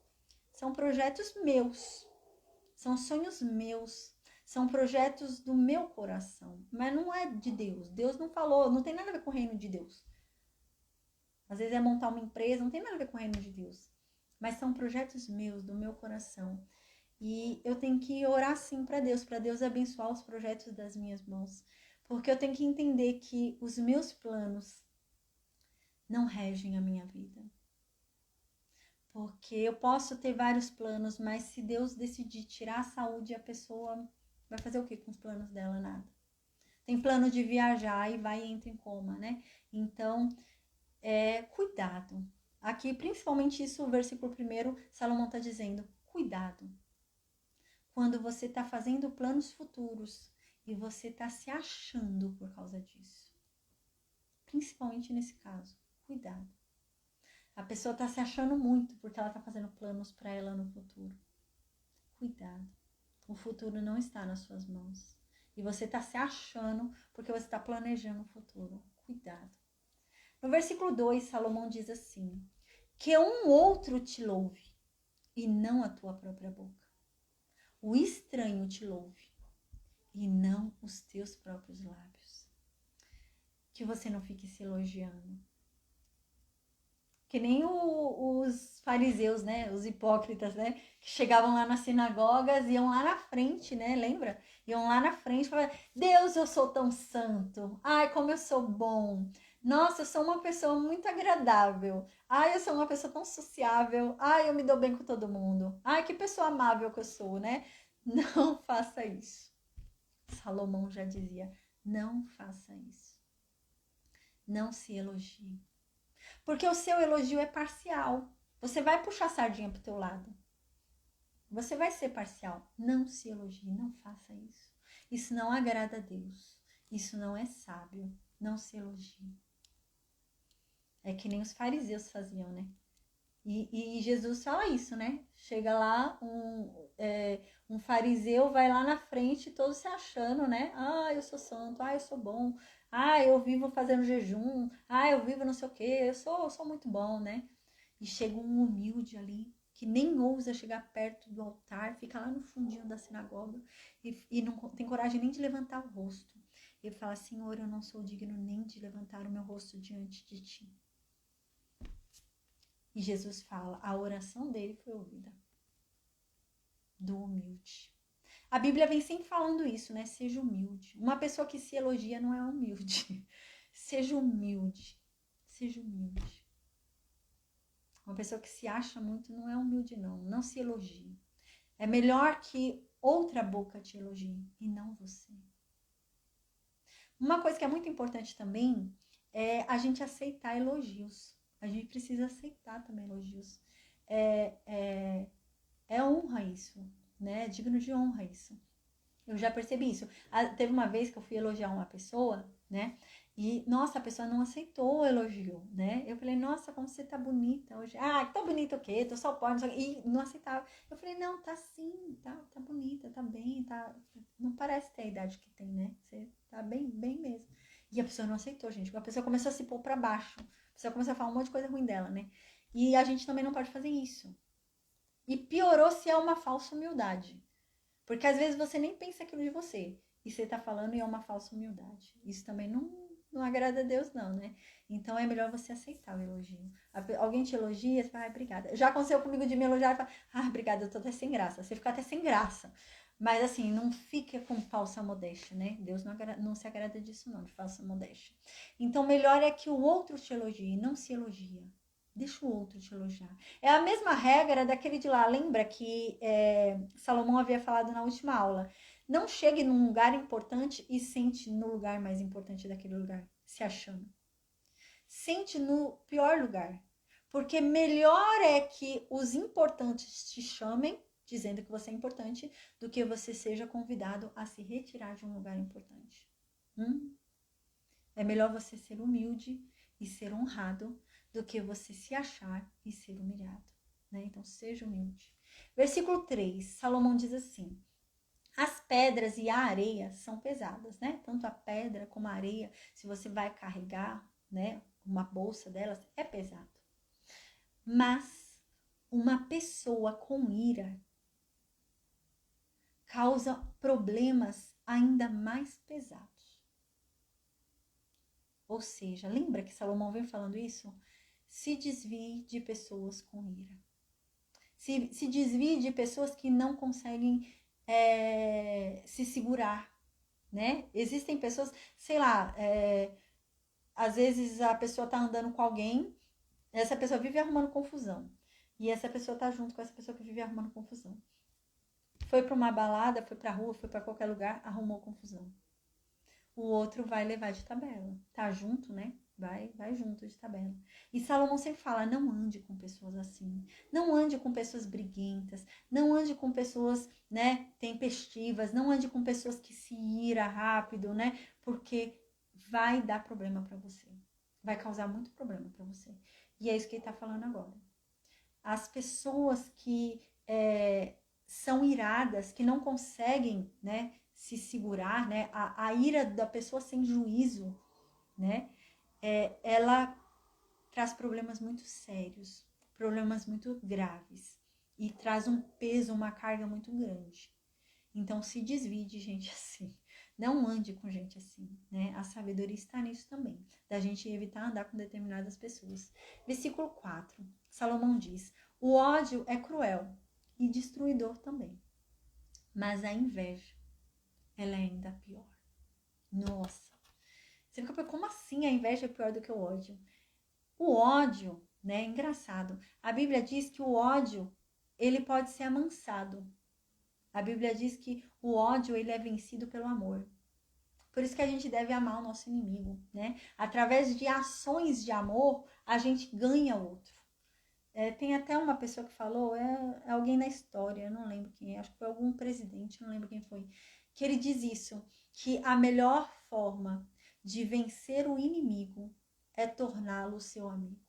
São projetos meus. São sonhos meus. São projetos do meu coração. Mas não é de Deus. Deus não falou, não tem nada a ver com o reino de Deus. Às vezes é montar uma empresa, não tem nada a ver com o reino de Deus. Mas são projetos meus, do meu coração. E eu tenho que orar sim para Deus abençoar os projetos das minhas mãos. Porque eu tenho que entender que os meus planos não regem a minha vida. Porque eu posso ter vários planos, mas se Deus decidir tirar a saúde, a pessoa vai fazer o que com os planos dela? Nada. Tem plano de viajar e vai e entra em coma, né? Então, cuidado. Aqui, principalmente isso, o versículo 1, Salomão está dizendo, cuidado. Quando você está fazendo planos futuros e você está se achando por causa disso. Principalmente nesse caso, cuidado. A pessoa está se achando muito porque ela está fazendo planos para ela no futuro. Cuidado. O futuro não está nas suas mãos. E você está se achando porque você está planejando o futuro. Cuidado. No versículo 2, Salomão diz assim, que um outro te louve e não a tua própria boca. O estranho te louve e não os teus próprios lábios. Que você não fique se elogiando. Que nem os fariseus, né? Os hipócritas, né? Que chegavam lá nas sinagogas, iam lá na frente, né? Lembra? Iam lá na frente e falavam, Deus, eu sou tão santo. Ai, como eu sou bom. Nossa, eu sou uma pessoa muito agradável. Ai, eu sou uma pessoa tão sociável. Ai, eu me dou bem com todo mundo. Ai, que pessoa amável que eu sou, né? Não faça isso. Salomão já dizia, não faça isso. Não se elogie. Porque o seu elogio é parcial. Você vai puxar a sardinha pro teu lado. Você vai ser parcial. Não se elogie, não faça isso. Isso não agrada a Deus. Isso não é sábio. Não se elogie. É que nem os fariseus faziam, né? E Jesus fala isso, né? Chega lá, um fariseu vai lá na frente, todo se achando, né? Ah, eu sou santo, ah, eu sou bom, ah, eu vivo fazendo jejum, ah, eu vivo não sei o quê, eu sou muito bom, né? E chega um humilde ali, que nem ousa chegar perto do altar, fica lá no fundinho da sinagoga e não tem coragem nem de levantar o rosto. Ele fala, Senhor, eu não sou digno nem de levantar o meu rosto diante de ti. E Jesus fala, a oração dele foi ouvida. Do humilde. A Bíblia vem sempre falando isso, né? Seja humilde. Uma pessoa que se elogia não é humilde. Seja humilde. Seja humilde. Uma pessoa que se acha muito não é humilde, não. Não se elogie. É melhor que outra boca te elogie e não você. Uma coisa que é muito importante também é a gente aceitar elogios. A gente precisa aceitar também elogios. É honra isso, né? É digno de honra isso. Eu já percebi isso. Teve uma vez que eu fui elogiar uma pessoa, né? E, nossa, a pessoa não aceitou o elogio, né? Eu falei, nossa, como você tá bonita hoje. Ah, tá bonita o quê? Tô só pobre. E não aceitava. Eu falei, não, tá sim, tá bonita, tá bem, tá... Não parece ter a idade que tem, né? Você tá bem, bem mesmo. E a pessoa não aceitou, gente. A pessoa começou a se pôr pra baixo. A pessoa começou a falar um monte de coisa ruim dela, né? E a gente também não pode fazer isso. E piorou se é uma falsa humildade. Porque às vezes você nem pensa aquilo de você. E você tá falando e é uma falsa humildade. Isso também não agrada a Deus não, né? Então é melhor você aceitar o elogio. Alguém te elogia, você fala, obrigada. Já aconteceu comigo de me elogiar e falar, obrigada, eu tô até sem graça. Você fica até sem graça. Mas assim, não fique com falsa modéstia, né? Deus não se agrada disso não, de falsa modéstia. Então melhor é que o outro te elogie, não se elogia. Deixa o outro te elogiar. É a mesma regra daquele de lá. Lembra que Salomão havia falado na última aula. Não chegue num lugar importante e sente no lugar mais importante daquele lugar, se achando. Sente no pior lugar. Porque melhor é que os importantes te chamem, dizendo que você é importante, do que você seja convidado a se retirar de um lugar importante. É melhor você ser humilde e ser honrado do que você se achar e ser humilhado. Né? Então, seja humilde. Versículo 3, Salomão diz assim: as pedras e a areia são pesadas, né? Tanto a pedra como a areia, se você vai carregar, né, uma bolsa delas, é pesado. Mas uma pessoa com ira causa problemas ainda mais pesados. Ou seja, lembra que Salomão vem falando isso? Se desvie de pessoas com ira. Se desvie de pessoas que não conseguem se segurar, né? Existem pessoas, sei lá, às vezes a pessoa tá andando com alguém, essa pessoa vive arrumando confusão. E essa pessoa tá junto com essa pessoa que vive arrumando confusão. Foi pra uma balada, foi pra rua, foi pra qualquer lugar, arrumou confusão. O outro vai levar de tabela. Tá junto, né? Vai junto de tabela. E Salomão sempre fala, não ande com pessoas assim. Não ande com pessoas briguentas. Não ande com pessoas, né, tempestivas. Não ande com pessoas que se ira rápido, né? Porque vai dar problema para você. Vai causar muito problema para você. E é isso que ele tá falando agora. As pessoas que são iradas, que não conseguem, né, se segurar, né, a ira da pessoa sem juízo, né, ela traz problemas muito sérios, problemas muito graves e traz um peso, uma carga muito grande. Então se desvie de gente assim. Não ande com gente assim, né? A sabedoria está nisso também, da gente evitar andar com determinadas pessoas. Versículo 4, Salomão diz: o ódio é cruel e destruidor também, mas a inveja, ela é ainda pior. Nossa, você fica, como assim a inveja é pior do que o ódio? O ódio, né, é engraçado. A Bíblia diz que o ódio, ele pode ser amansado. A Bíblia diz que o ódio, ele é vencido pelo amor. Por isso que a gente deve amar o nosso inimigo, né? Através de ações de amor, a gente ganha o outro. Tem até uma pessoa que falou, é alguém na história, eu não lembro quem é, acho que foi algum presidente, não lembro quem foi, que ele diz isso, que a melhor forma de vencer o inimigo é torná-lo seu amigo.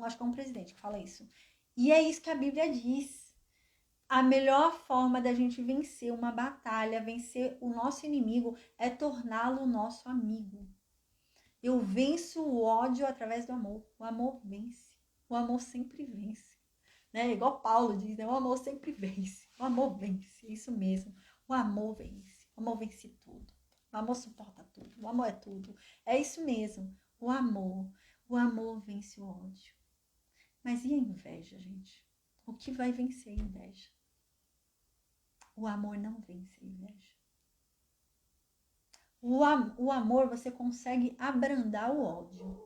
Acho que é um presidente que fala isso. E é isso que a Bíblia diz. A melhor forma da gente vencer uma batalha, vencer o nosso inimigo, é torná-lo nosso amigo. Eu venço o ódio através do amor. O amor vence. O amor sempre vence. Né? Igual Paulo diz, né? O amor sempre vence. O amor vence. É isso mesmo. O amor vence. O amor vence tudo. O amor suporta tudo. O amor é tudo. É isso mesmo. O amor. O amor vence o ódio. Mas e a inveja, gente? O que vai vencer a inveja? O amor não vence a inveja. O amor, você consegue abrandar o ódio.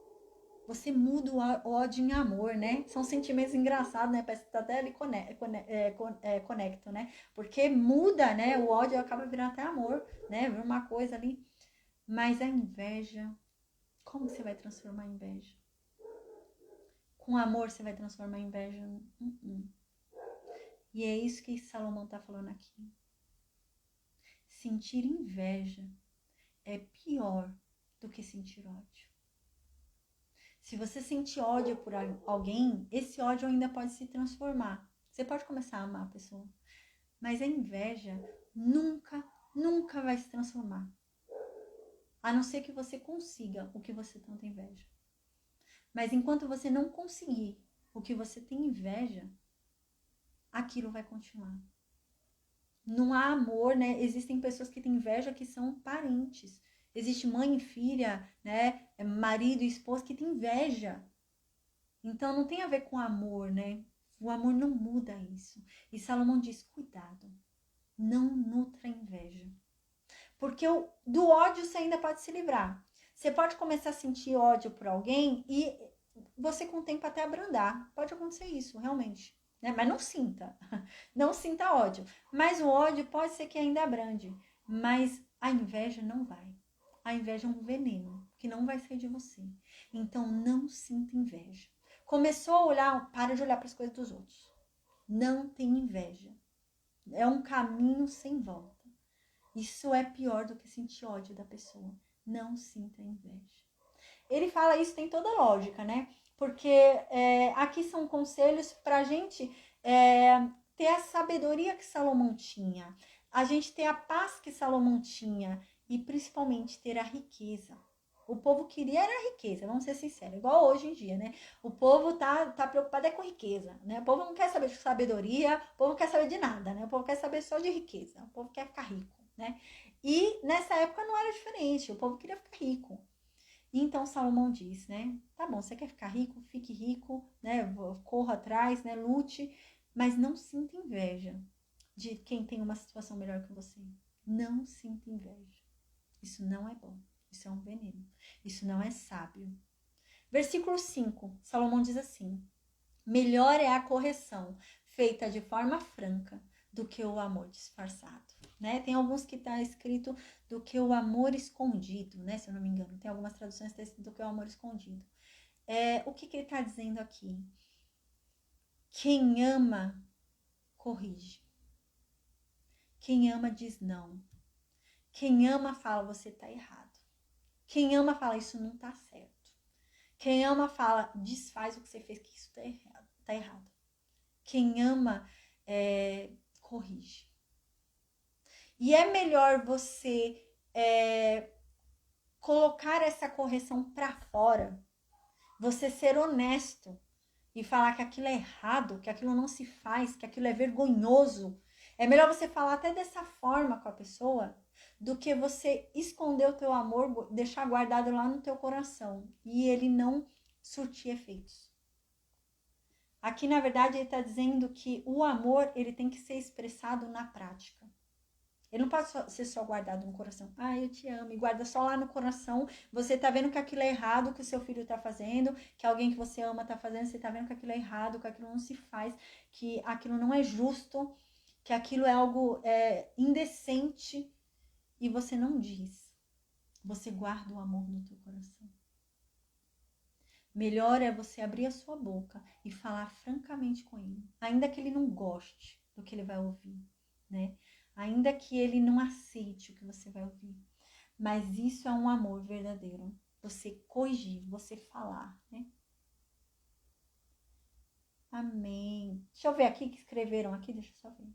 Você muda o ódio em amor, né? São sentimentos engraçados, né? Parece que tá até ali conecto, né? Porque muda, né? O ódio acaba virando até amor, né? Vira uma coisa ali. Mas a inveja, como você vai transformar a inveja? Com amor você vai transformar a inveja? E é isso que Salomão tá falando aqui. Sentir inveja é pior do que sentir ódio. Se você sente ódio por alguém, esse ódio ainda pode se transformar. Você pode começar a amar a pessoa. Mas a inveja nunca vai se transformar. A não ser que você consiga o que você tanto inveja. Mas enquanto você não conseguir o que você tem inveja, aquilo vai continuar. Não há amor, né? Existem pessoas que têm inveja que são parentes. Existe mãe e filha, né? Marido e esposa que tem inveja. Então não tem a ver com amor, né? O amor não muda isso. E Salomão diz: cuidado, não nutra inveja. Porque do ódio você ainda pode se livrar. Você pode começar a sentir ódio por alguém e você com o tempo até abrandar. Pode acontecer isso, realmente. Né? Mas não sinta. Não sinta ódio. Mas o ódio pode ser que ainda abrande. Mas a inveja não vai. A inveja é um veneno que não vai sair de você. Então não sinta inveja. Começou a olhar, para de olhar para as coisas dos outros. Não tem inveja. É um caminho sem volta. Isso é pior do que sentir ódio da pessoa. Não sinta inveja. Ele fala isso, tem toda a lógica, né? Porque aqui são conselhos para a gente ter a sabedoria que Salomão tinha, a gente ter a paz que Salomão tinha e principalmente ter a riqueza. O povo queria era a riqueza, vamos ser sinceros, igual hoje em dia, né? O povo tá preocupado com riqueza, né? O povo não quer saber de sabedoria, o povo não quer saber de nada, né? O povo quer saber só de riqueza, o povo quer ficar rico, né? E nessa época não era diferente, o povo queria ficar rico. Então Salomão diz, né? Tá bom, você quer ficar rico, fique rico, né? Corra atrás, né? Lute, mas não sinta inveja de quem tem uma situação melhor que você. Não sinta inveja. Isso não é bom. Isso é um veneno. Isso não é sábio. Versículo 5, Salomão diz assim: melhor é a correção feita de forma franca do que o amor disfarçado. Né? Tem alguns que está escrito do que o amor escondido, né? Se eu não me engano. Tem algumas traduções que está escrito do que o amor escondido. O que ele está dizendo aqui? Quem ama, corrige. Quem ama diz não. Quem ama fala, você está errado. Quem ama fala, isso não está certo. Quem ama fala, desfaz o que você fez, que isso está errado. Quem ama, corrige. E é melhor você colocar essa correção para fora, você ser honesto e falar que aquilo é errado, que aquilo não se faz, que aquilo é vergonhoso. É melhor você falar até dessa forma com a pessoa do que você esconder o teu amor, deixar guardado lá no teu coração e ele não surtir efeitos. Aqui, na verdade, ele está dizendo que o amor ele tem que ser expressado na prática. Ele não pode ser só guardado no coração. Ah, eu te amo. E guarda só lá no coração. Você tá vendo que aquilo é errado, que o seu filho tá fazendo, que alguém que você ama tá fazendo. Você tá vendo que aquilo é errado, que aquilo não se faz, que aquilo não é justo, que aquilo é algo indecente. E você não diz. Você guarda o amor no teu coração. Melhor é você abrir a sua boca e falar francamente com ele. Ainda que ele não goste do que ele vai ouvir, né? Ainda que ele não aceite o que você vai ouvir. Mas isso é um amor verdadeiro. Você corrigir, você falar, né? Amém. Deixa eu ver aqui que escreveram aqui, deixa eu só ver.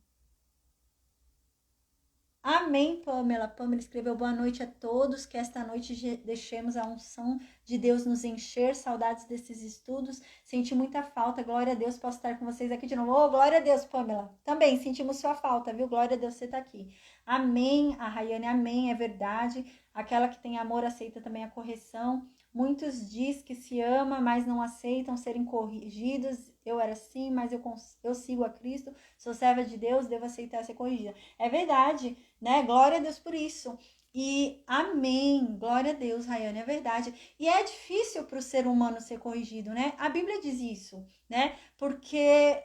Amém, Pamela. Pamela escreveu boa noite a todos, que esta noite deixemos a unção de Deus nos encher, saudades desses estudos, senti muita falta, glória a Deus, posso estar com vocês aqui de novo. Oh, glória a Deus, Pamela. Também sentimos sua falta, viu? Glória a Deus, você está aqui. Amém, a Rayane, amém, é verdade. Aquela que tem amor aceita também a correção. Muitos diz que se ama, mas não aceitam serem corrigidos. Eu era assim, mas eu sigo a Cristo, sou serva de Deus, devo aceitar ser corrigida. É verdade, né? Glória a Deus por isso. E amém, glória a Deus, Rayane, é verdade. E é difícil para o ser humano ser corrigido, né? A Bíblia diz isso, né? Porque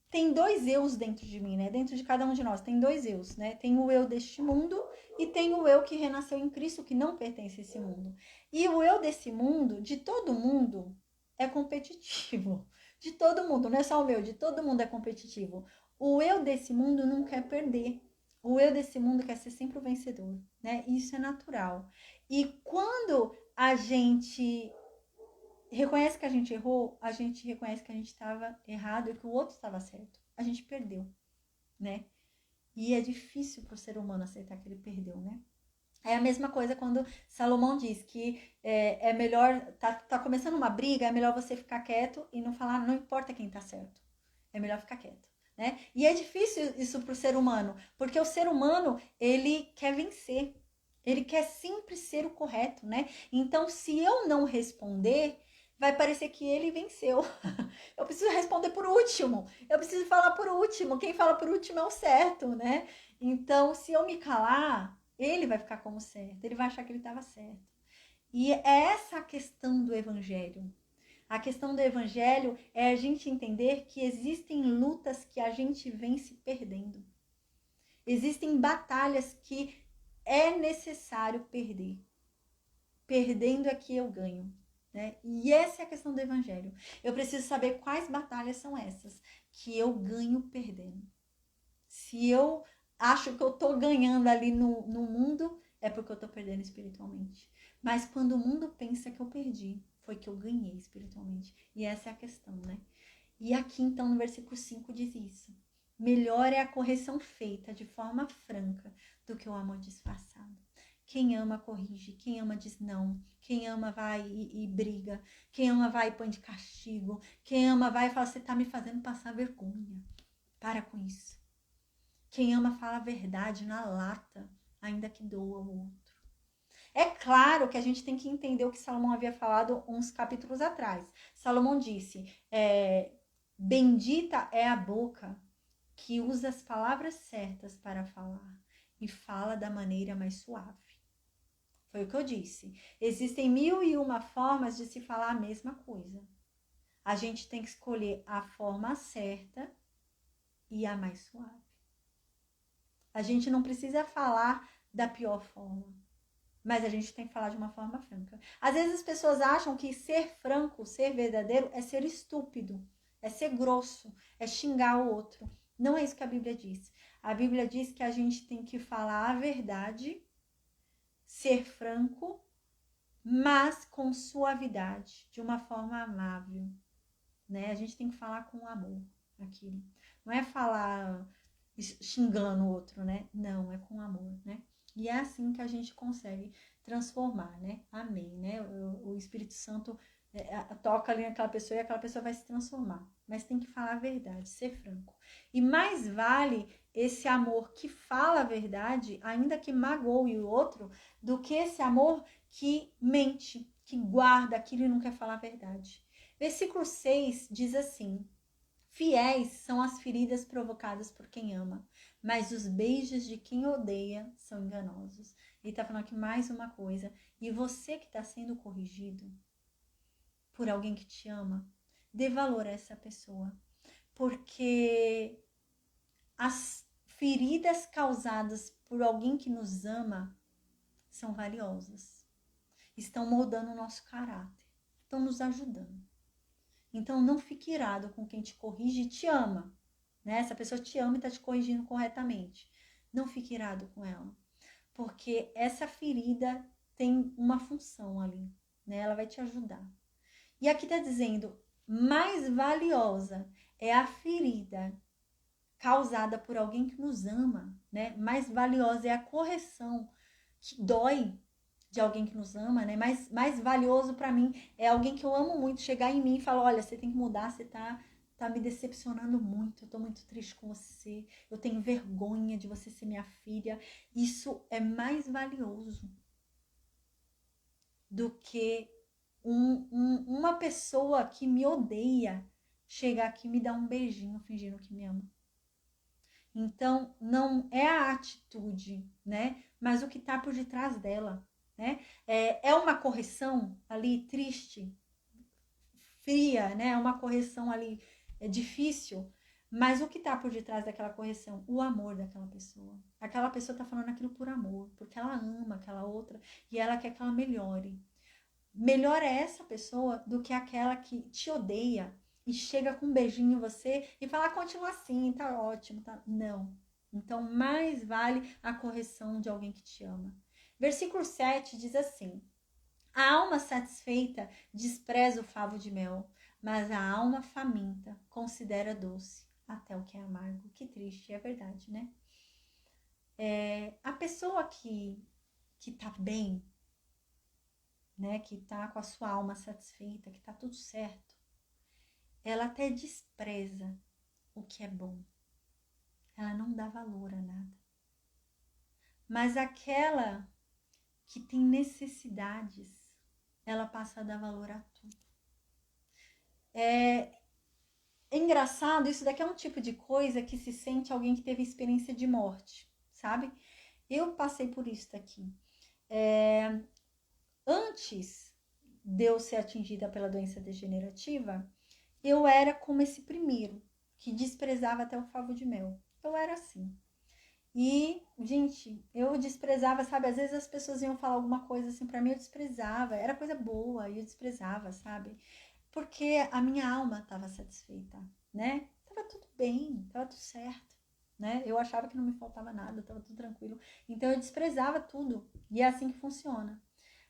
tem dois eus dentro de mim, né? Dentro de cada um de nós tem dois eus, né? Tem o eu deste mundo e tem o eu que renasceu em Cristo, que não pertence a esse mundo. E o eu desse mundo, de todo mundo, é competitivo. De todo mundo, não é só o meu, de todo mundo é competitivo. O eu desse mundo não quer perder. O eu desse mundo quer ser sempre o vencedor, né? Isso é natural. E quando a gente reconhece que a gente errou, a gente reconhece que a gente estava errado e que o outro estava certo. A gente perdeu, né? E é difícil para o ser humano aceitar que ele perdeu, né? É a mesma coisa quando Salomão diz que é melhor, tá começando uma briga, é melhor você ficar quieto e não falar, não importa quem tá certo. É melhor ficar quieto, né? E é difícil isso pro ser humano, porque o ser humano, ele quer vencer. Ele quer sempre ser o correto, né? Então, se eu não responder, vai parecer que ele venceu. Eu preciso responder por último. Eu preciso falar por último. Quem fala por último é o certo, né? Então, se eu me calar, ele vai ficar como certo. Ele vai achar que ele estava certo. E é essa a questão do evangelho. A questão do evangelho é a gente entender que existem lutas que a gente vence perdendo. Existem batalhas que é necessário perder. Perdendo é que eu ganho. Né? E essa é a questão do evangelho. Eu preciso saber quais batalhas são essas que eu ganho perdendo. Se eu acho que eu tô ganhando ali no mundo, é porque eu tô perdendo espiritualmente. Mas quando o mundo pensa que eu perdi, foi que eu ganhei espiritualmente. E essa é a questão, né? E aqui, então, no versículo 5 diz isso. Melhor é a correção feita de forma franca do que o amor disfarçado. Quem ama, corrige. Quem ama, diz não. Quem ama, vai e briga. Quem ama, vai e põe de castigo. Quem ama, vai e fala, você tá me fazendo passar vergonha. Para com isso. Quem ama, fala a verdade na lata, ainda que doa o outro. É claro que a gente tem que entender o que Salomão havia falado uns capítulos atrás. Salomão disse, bendita é a boca que usa as palavras certas para falar e fala da maneira mais suave. Foi o que eu disse. Existem 1001 formas de se falar a mesma coisa. A gente tem que escolher a forma certa e a mais suave. A gente não precisa falar da pior forma, mas a gente tem que falar de uma forma franca. Às vezes as pessoas acham que ser franco, ser verdadeiro, é ser estúpido, é ser grosso, é xingar o outro. Não é isso que a Bíblia diz. A Bíblia diz que a gente tem que falar a verdade, ser franco, mas com suavidade, de uma forma amável, né? A gente tem que falar com amor aquilo. Não é falar xingando o outro, né? Não, é com amor, né? E é assim que a gente consegue transformar, né? Amém, né? O Espírito Santo toca ali naquela pessoa e aquela pessoa vai se transformar. Mas tem que falar a verdade, ser franco. E mais vale esse amor que fala a verdade, ainda que magoe o outro, do que esse amor que mente, que guarda aquilo e não quer falar a verdade. Versículo 6 diz assim: fiéis são as feridas provocadas por quem ama, mas os beijos de quem odeia são enganosos. Ele está falando aqui mais uma coisa. E você que está sendo corrigido por alguém que te ama, dê valor a essa pessoa. Porque as feridas causadas por alguém que nos ama são valiosas. Estão moldando o nosso caráter. Estão nos ajudando. Então, não fique irado com quem te corrige e te ama. Né? Essa pessoa te ama e está te corrigindo corretamente. Não fique irado com ela. Porque essa ferida tem uma função ali. Né? Ela vai te ajudar. E aqui está dizendo, mais valiosa é a ferida causada por alguém que nos ama. Né? Mais valiosa é a correção que dói de alguém que nos ama, né? Mais valioso para mim é alguém que eu amo muito chegar em mim e falar, olha, você tem que mudar, você tá me decepcionando muito, eu tô muito triste com você, eu tenho vergonha de você ser minha filha. Isso é mais valioso do que uma pessoa que me odeia chegar aqui e me dar um beijinho fingindo que me ama. Então, não é a atitude, né? Mas o que tá por detrás dela. Né? É uma correção ali triste, fria, né? É uma correção ali difícil, mas o que está por detrás daquela correção? O amor daquela pessoa. Aquela pessoa está falando aquilo por amor, porque ela ama aquela outra e ela quer que ela melhore. Melhor é essa pessoa do que aquela que te odeia e chega com um beijinho em você e fala, continua assim, tá ótimo, tá? Não. Então, mais vale a correção de alguém que te ama. Versículo 7 diz assim: a alma satisfeita despreza o favo de mel, mas a alma faminta considera doce até o que é amargo. Que triste, é verdade, né? A pessoa que tá bem, né, que tá com a sua alma satisfeita, que tá tudo certo, ela até despreza o que é bom. Ela não dá valor a nada. Mas aquela que tem necessidades, ela passa a dar valor a tudo. É engraçado, isso daqui é um tipo de coisa que se sente alguém que teve experiência de morte, sabe? Eu passei por isso daqui. Antes de eu ser atingida pela doença degenerativa, eu era como esse primeiro, que desprezava até o favo de mel. Eu era assim. E, gente, eu desprezava, sabe? Às vezes as pessoas iam falar alguma coisa assim pra mim, eu desprezava. Era coisa boa e eu desprezava, sabe? Porque a minha alma estava satisfeita, né? Tava tudo bem, tava tudo certo, né? Eu achava que não me faltava nada, tava tudo tranquilo. Então eu desprezava tudo. E é assim que funciona.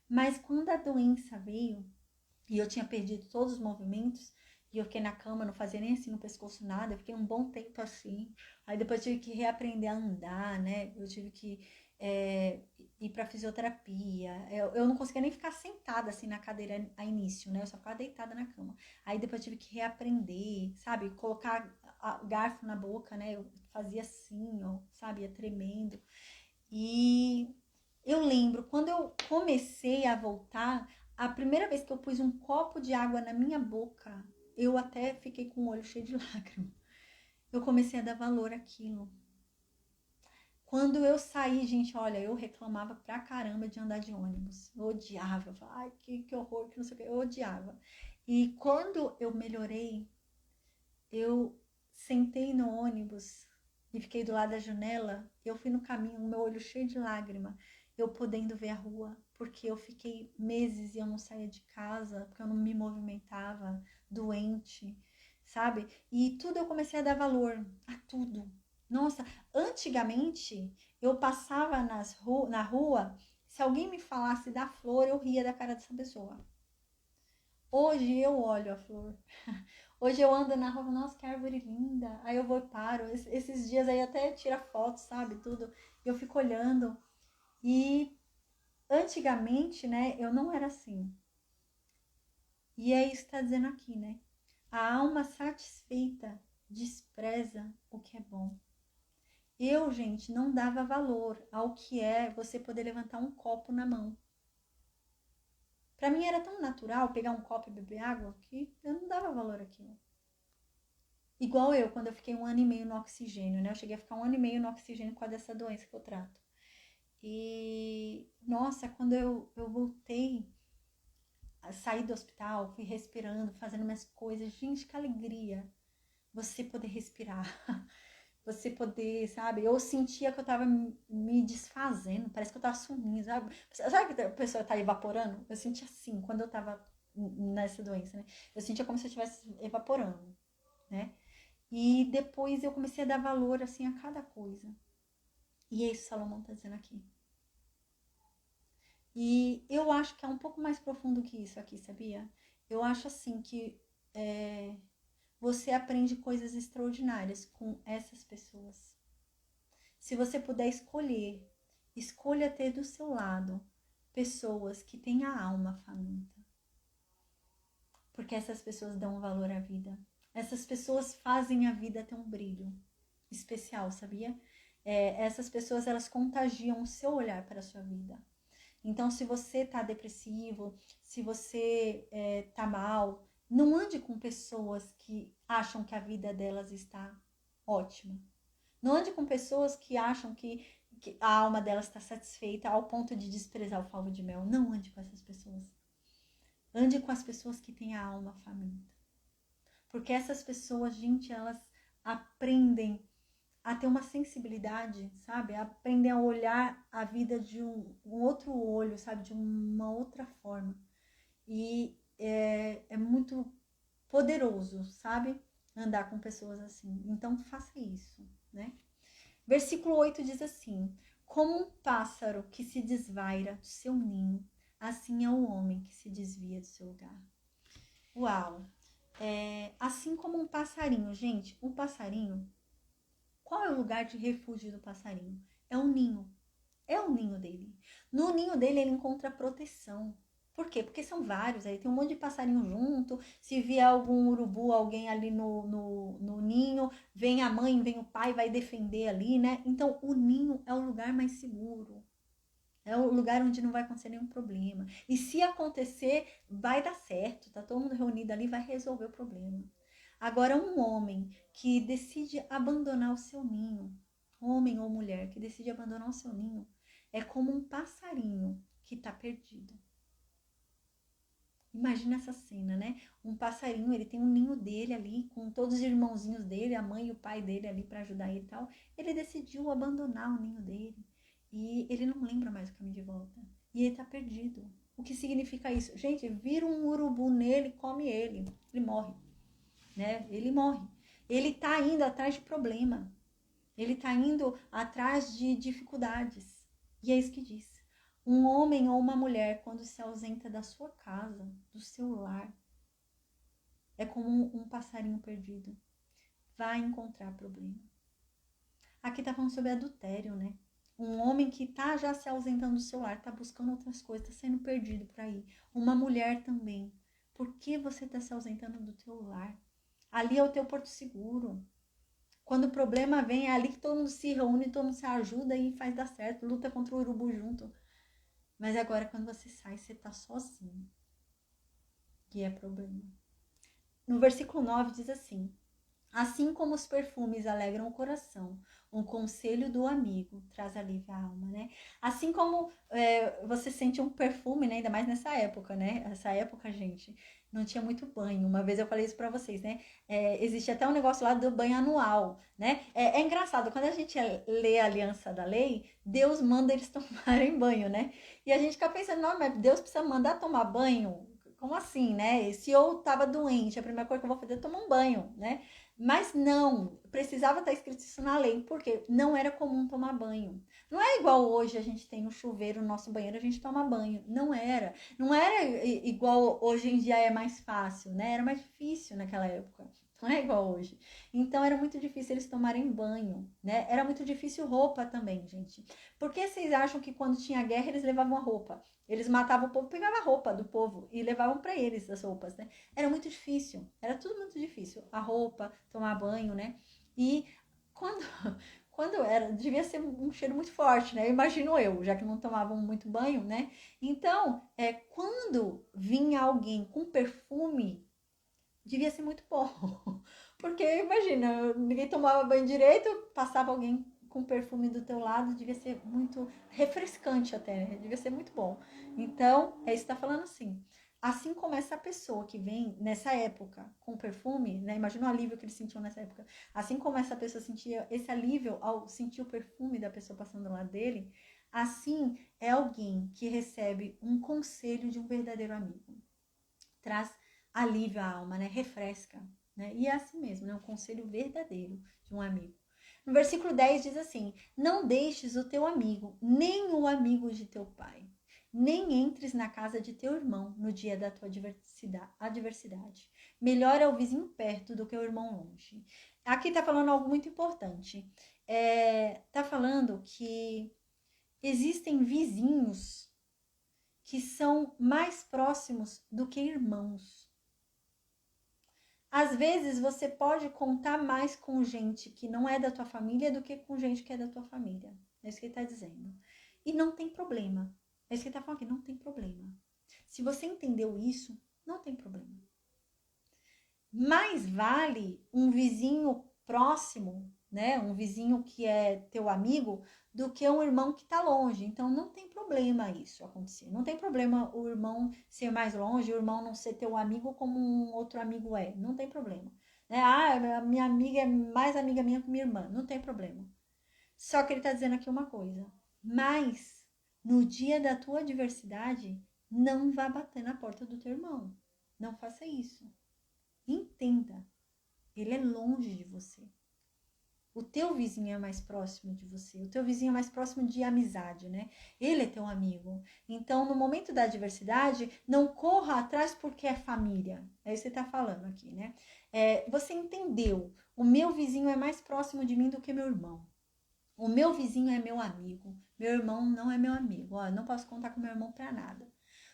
Mas quando a doença veio e eu tinha perdido todos os movimentos, e eu fiquei na cama, não fazia nem assim no pescoço nada, eu fiquei um bom tempo assim. Aí depois eu tive que reaprender a andar, né? Eu tive que ir pra fisioterapia. Eu não conseguia nem ficar sentada assim na cadeira a início, né? Eu só ficava deitada na cama. Aí depois eu tive que reaprender, sabe? Colocar o garfo na boca, né? Eu fazia assim, ó, sabe? Ia tremendo. E eu lembro, quando eu comecei a voltar, a primeira vez que eu pus um copo de água na minha boca, eu até fiquei com o olho cheio de lágrimas. Eu comecei a dar valor àquilo. Quando eu saí, gente, olha, eu reclamava pra caramba de andar de ônibus. Eu odiava. Eu falava, ai, que horror, que não sei o que. Eu odiava. E quando eu melhorei, eu sentei no ônibus e fiquei do lado da janela. Eu fui no caminho, meu olho cheio de lágrima, eu podendo ver a rua, porque eu fiquei meses e eu não saía de casa, porque eu não me movimentava, doente, sabe? E tudo eu comecei a dar valor, a tudo. Nossa, antigamente eu passava na rua, se alguém me falasse da flor, eu ria da cara dessa pessoa. Hoje eu olho a flor. Hoje eu ando na rua, nossa, que árvore linda. Aí eu vou e paro. Esses dias aí até tira foto, sabe? Tudo. Eu fico olhando. E antigamente, né, eu não era assim. E é isso que está dizendo aqui, né? A alma satisfeita despreza o que é bom. Eu, gente, não dava valor ao que é você poder levantar um copo na mão. Para mim era tão natural pegar um copo e beber água que eu não dava valor àquilo. Igual eu, quando eu fiquei 1 ano e meio no oxigênio, né? Eu cheguei a ficar 1 ano e meio no oxigênio por causa dessa doença que eu trato. E, nossa, quando eu voltei, saí do hospital, fui respirando, fazendo minhas coisas. Gente, que alegria você poder respirar. Você poder, sabe? Eu sentia que eu tava me desfazendo, parece que eu tava sumindo, sabe? Sabe que a pessoa tá evaporando? Eu sentia assim, quando eu tava nessa doença, né? Eu sentia como se eu estivesse evaporando, né? E depois eu comecei a dar valor, assim, a cada coisa. E é isso que Salomão tá dizendo aqui. E eu acho que é um pouco mais profundo que isso aqui, sabia? Eu acho, assim, que você aprende coisas extraordinárias com essas pessoas. Se você puder escolher, escolha ter do seu lado pessoas que têm a alma faminta. Porque essas pessoas dão valor à vida. Essas pessoas fazem a vida ter um brilho especial, sabia? Essas pessoas, elas contagiam o seu olhar para a sua vida. Então, se você tá depressivo, se você tá mal, não ande com pessoas que acham que a vida delas está ótima. Não ande com pessoas que acham que a alma delas está satisfeita ao ponto de desprezar o favo de mel. Não ande com essas pessoas. Ande com as pessoas que têm a alma faminta. Porque essas pessoas, gente, elas aprendem a ter uma sensibilidade, sabe? Aprendem a olhar a vida de um outro olho, sabe? De uma outra forma. E é muito poderoso, sabe? Andar com pessoas assim. Então, faça isso, né? Versículo 8 diz assim: como um pássaro que se desvaira do seu ninho, assim é o homem que se desvia do seu lugar. Uau! Assim como um passarinho, gente, um passarinho, qual é o lugar de refúgio do passarinho? É o ninho. É o ninho dele. No ninho dele ele encontra proteção. Por quê? Porque são vários, aí tem um monte de passarinho junto. Se vier algum urubu, alguém ali no ninho, vem a mãe, vem o pai, vai defender ali, né? Então o ninho é o lugar mais seguro. É o lugar onde não vai acontecer nenhum problema. E se acontecer, vai dar certo. Tá todo mundo reunido ali, vai resolver o problema. Agora, um homem que decide abandonar o seu ninho, homem ou mulher que decide abandonar o seu ninho, é como um passarinho que tá perdido. Imagina essa cena, né? Um passarinho, ele tem um ninho dele ali, com todos os irmãozinhos dele, a mãe e o pai dele ali para ajudar ele e tal. Ele decidiu abandonar o ninho dele. E ele não lembra mais o caminho de volta. E ele tá perdido. O que significa isso? Gente, vira um urubu nele, come ele. Ele morre, né? Ele morre. Ele tá indo atrás de problema. Ele tá indo atrás de dificuldades. E é isso que diz. Um homem ou uma mulher, quando se ausenta da sua casa, do seu lar, é como um passarinho perdido. Vai encontrar problema. Aqui tá falando sobre adultério, né? Um homem que tá já se ausentando do seu lar, tá buscando outras coisas, tá sendo perdido por aí. Uma mulher também. Por que você tá se ausentando do teu lar? Ali é o teu porto seguro. Quando o problema vem, é ali que todo mundo se reúne, todo mundo se ajuda e faz dar certo, luta contra o urubu junto. Mas agora, quando você sai, você tá sozinho. E é problema. No versículo 9 diz assim: assim como os perfumes alegram o coração, um conselho do amigo traz alívio à alma, né? Assim como você sente um perfume, né? Ainda mais nessa época, né? Essa época, gente, não tinha muito banho. Uma vez eu falei isso pra vocês, né? Existe até um negócio lá do banho anual, né? É engraçado, quando a gente lê a aliança da lei, Deus manda eles tomarem banho, né? E a gente fica pensando, não, mas Deus precisa mandar tomar banho? Como assim, né? Se eu tava doente, a primeira coisa que eu vou fazer é tomar um banho, né? Mas não, precisava estar escrito isso na lei, porque não era comum tomar banho. Não é igual hoje a gente tem um chuveiro no nosso banheiro, a gente toma banho. Não era. Não era igual hoje em dia é mais fácil, né? Era mais difícil naquela época. Não é igual hoje. Então era muito difícil eles tomarem banho, né? Era muito difícil roupa também, gente. Por que vocês acham que quando tinha guerra eles levavam a roupa? Eles matavam o povo, pegavam a roupa do povo e levavam para eles as roupas, né? Era muito difícil, era tudo muito difícil. A roupa, tomar banho, né? E quando, quando era, devia ser um cheiro muito forte, né? Imagino eu, já que não tomavam muito banho, né? Então, quando vinha alguém com perfume, devia ser muito bom. Porque imagina, ninguém tomava banho direito, passava alguém com perfume do teu lado, devia ser muito refrescante até, né? Devia ser muito bom. Então, é isso que tá falando assim. Assim como essa pessoa que vem nessa época com perfume, né? Imagina o alívio que eles sentiam nessa época. Assim como essa pessoa sentia esse alívio ao sentir o perfume da pessoa passando do lado dele, assim é alguém que recebe um conselho de um verdadeiro amigo. Traz alívio à alma, né? Refresca, né? E é assim mesmo, né? Um conselho verdadeiro de um amigo. No versículo 10 diz assim: não deixes o teu amigo, nem o amigo de teu pai, nem entres na casa de teu irmão no dia da tua adversidade. Melhor é o vizinho perto do que o irmão longe. Aqui tá falando algo muito importante. Tá falando que existem vizinhos que são mais próximos do que irmãos. Às vezes você pode contar mais com gente que não é da tua família do que com gente que é da tua família. É isso que ele está dizendo. E não tem problema. É isso que ele está falando aqui, não tem problema. Se você entendeu isso, não tem problema. Mais vale um vizinho próximo, né? Um vizinho que é teu amigo, do que um irmão que está longe. Então não tem problema isso acontecer. Não tem problema o irmão ser mais longe, o irmão não ser teu amigo como um outro amigo é. Não tem problema. Né? Ah, a minha amiga é mais amiga minha que minha irmã. Não tem problema. Só que ele está dizendo aqui uma coisa. Mas no dia da tua adversidade, não vá bater na porta do teu irmão. Não faça isso. Entenda. Ele é longe de você. O teu vizinho é mais próximo de você. O teu vizinho é mais próximo de amizade, né? Ele é teu amigo. Então, no momento da adversidade, não corra atrás porque é família. É isso que você tá falando aqui, né? Você entendeu. O meu vizinho é mais próximo de mim do que meu irmão. O meu vizinho é meu amigo. Meu irmão não é meu amigo. Ó, não posso contar com meu irmão para nada.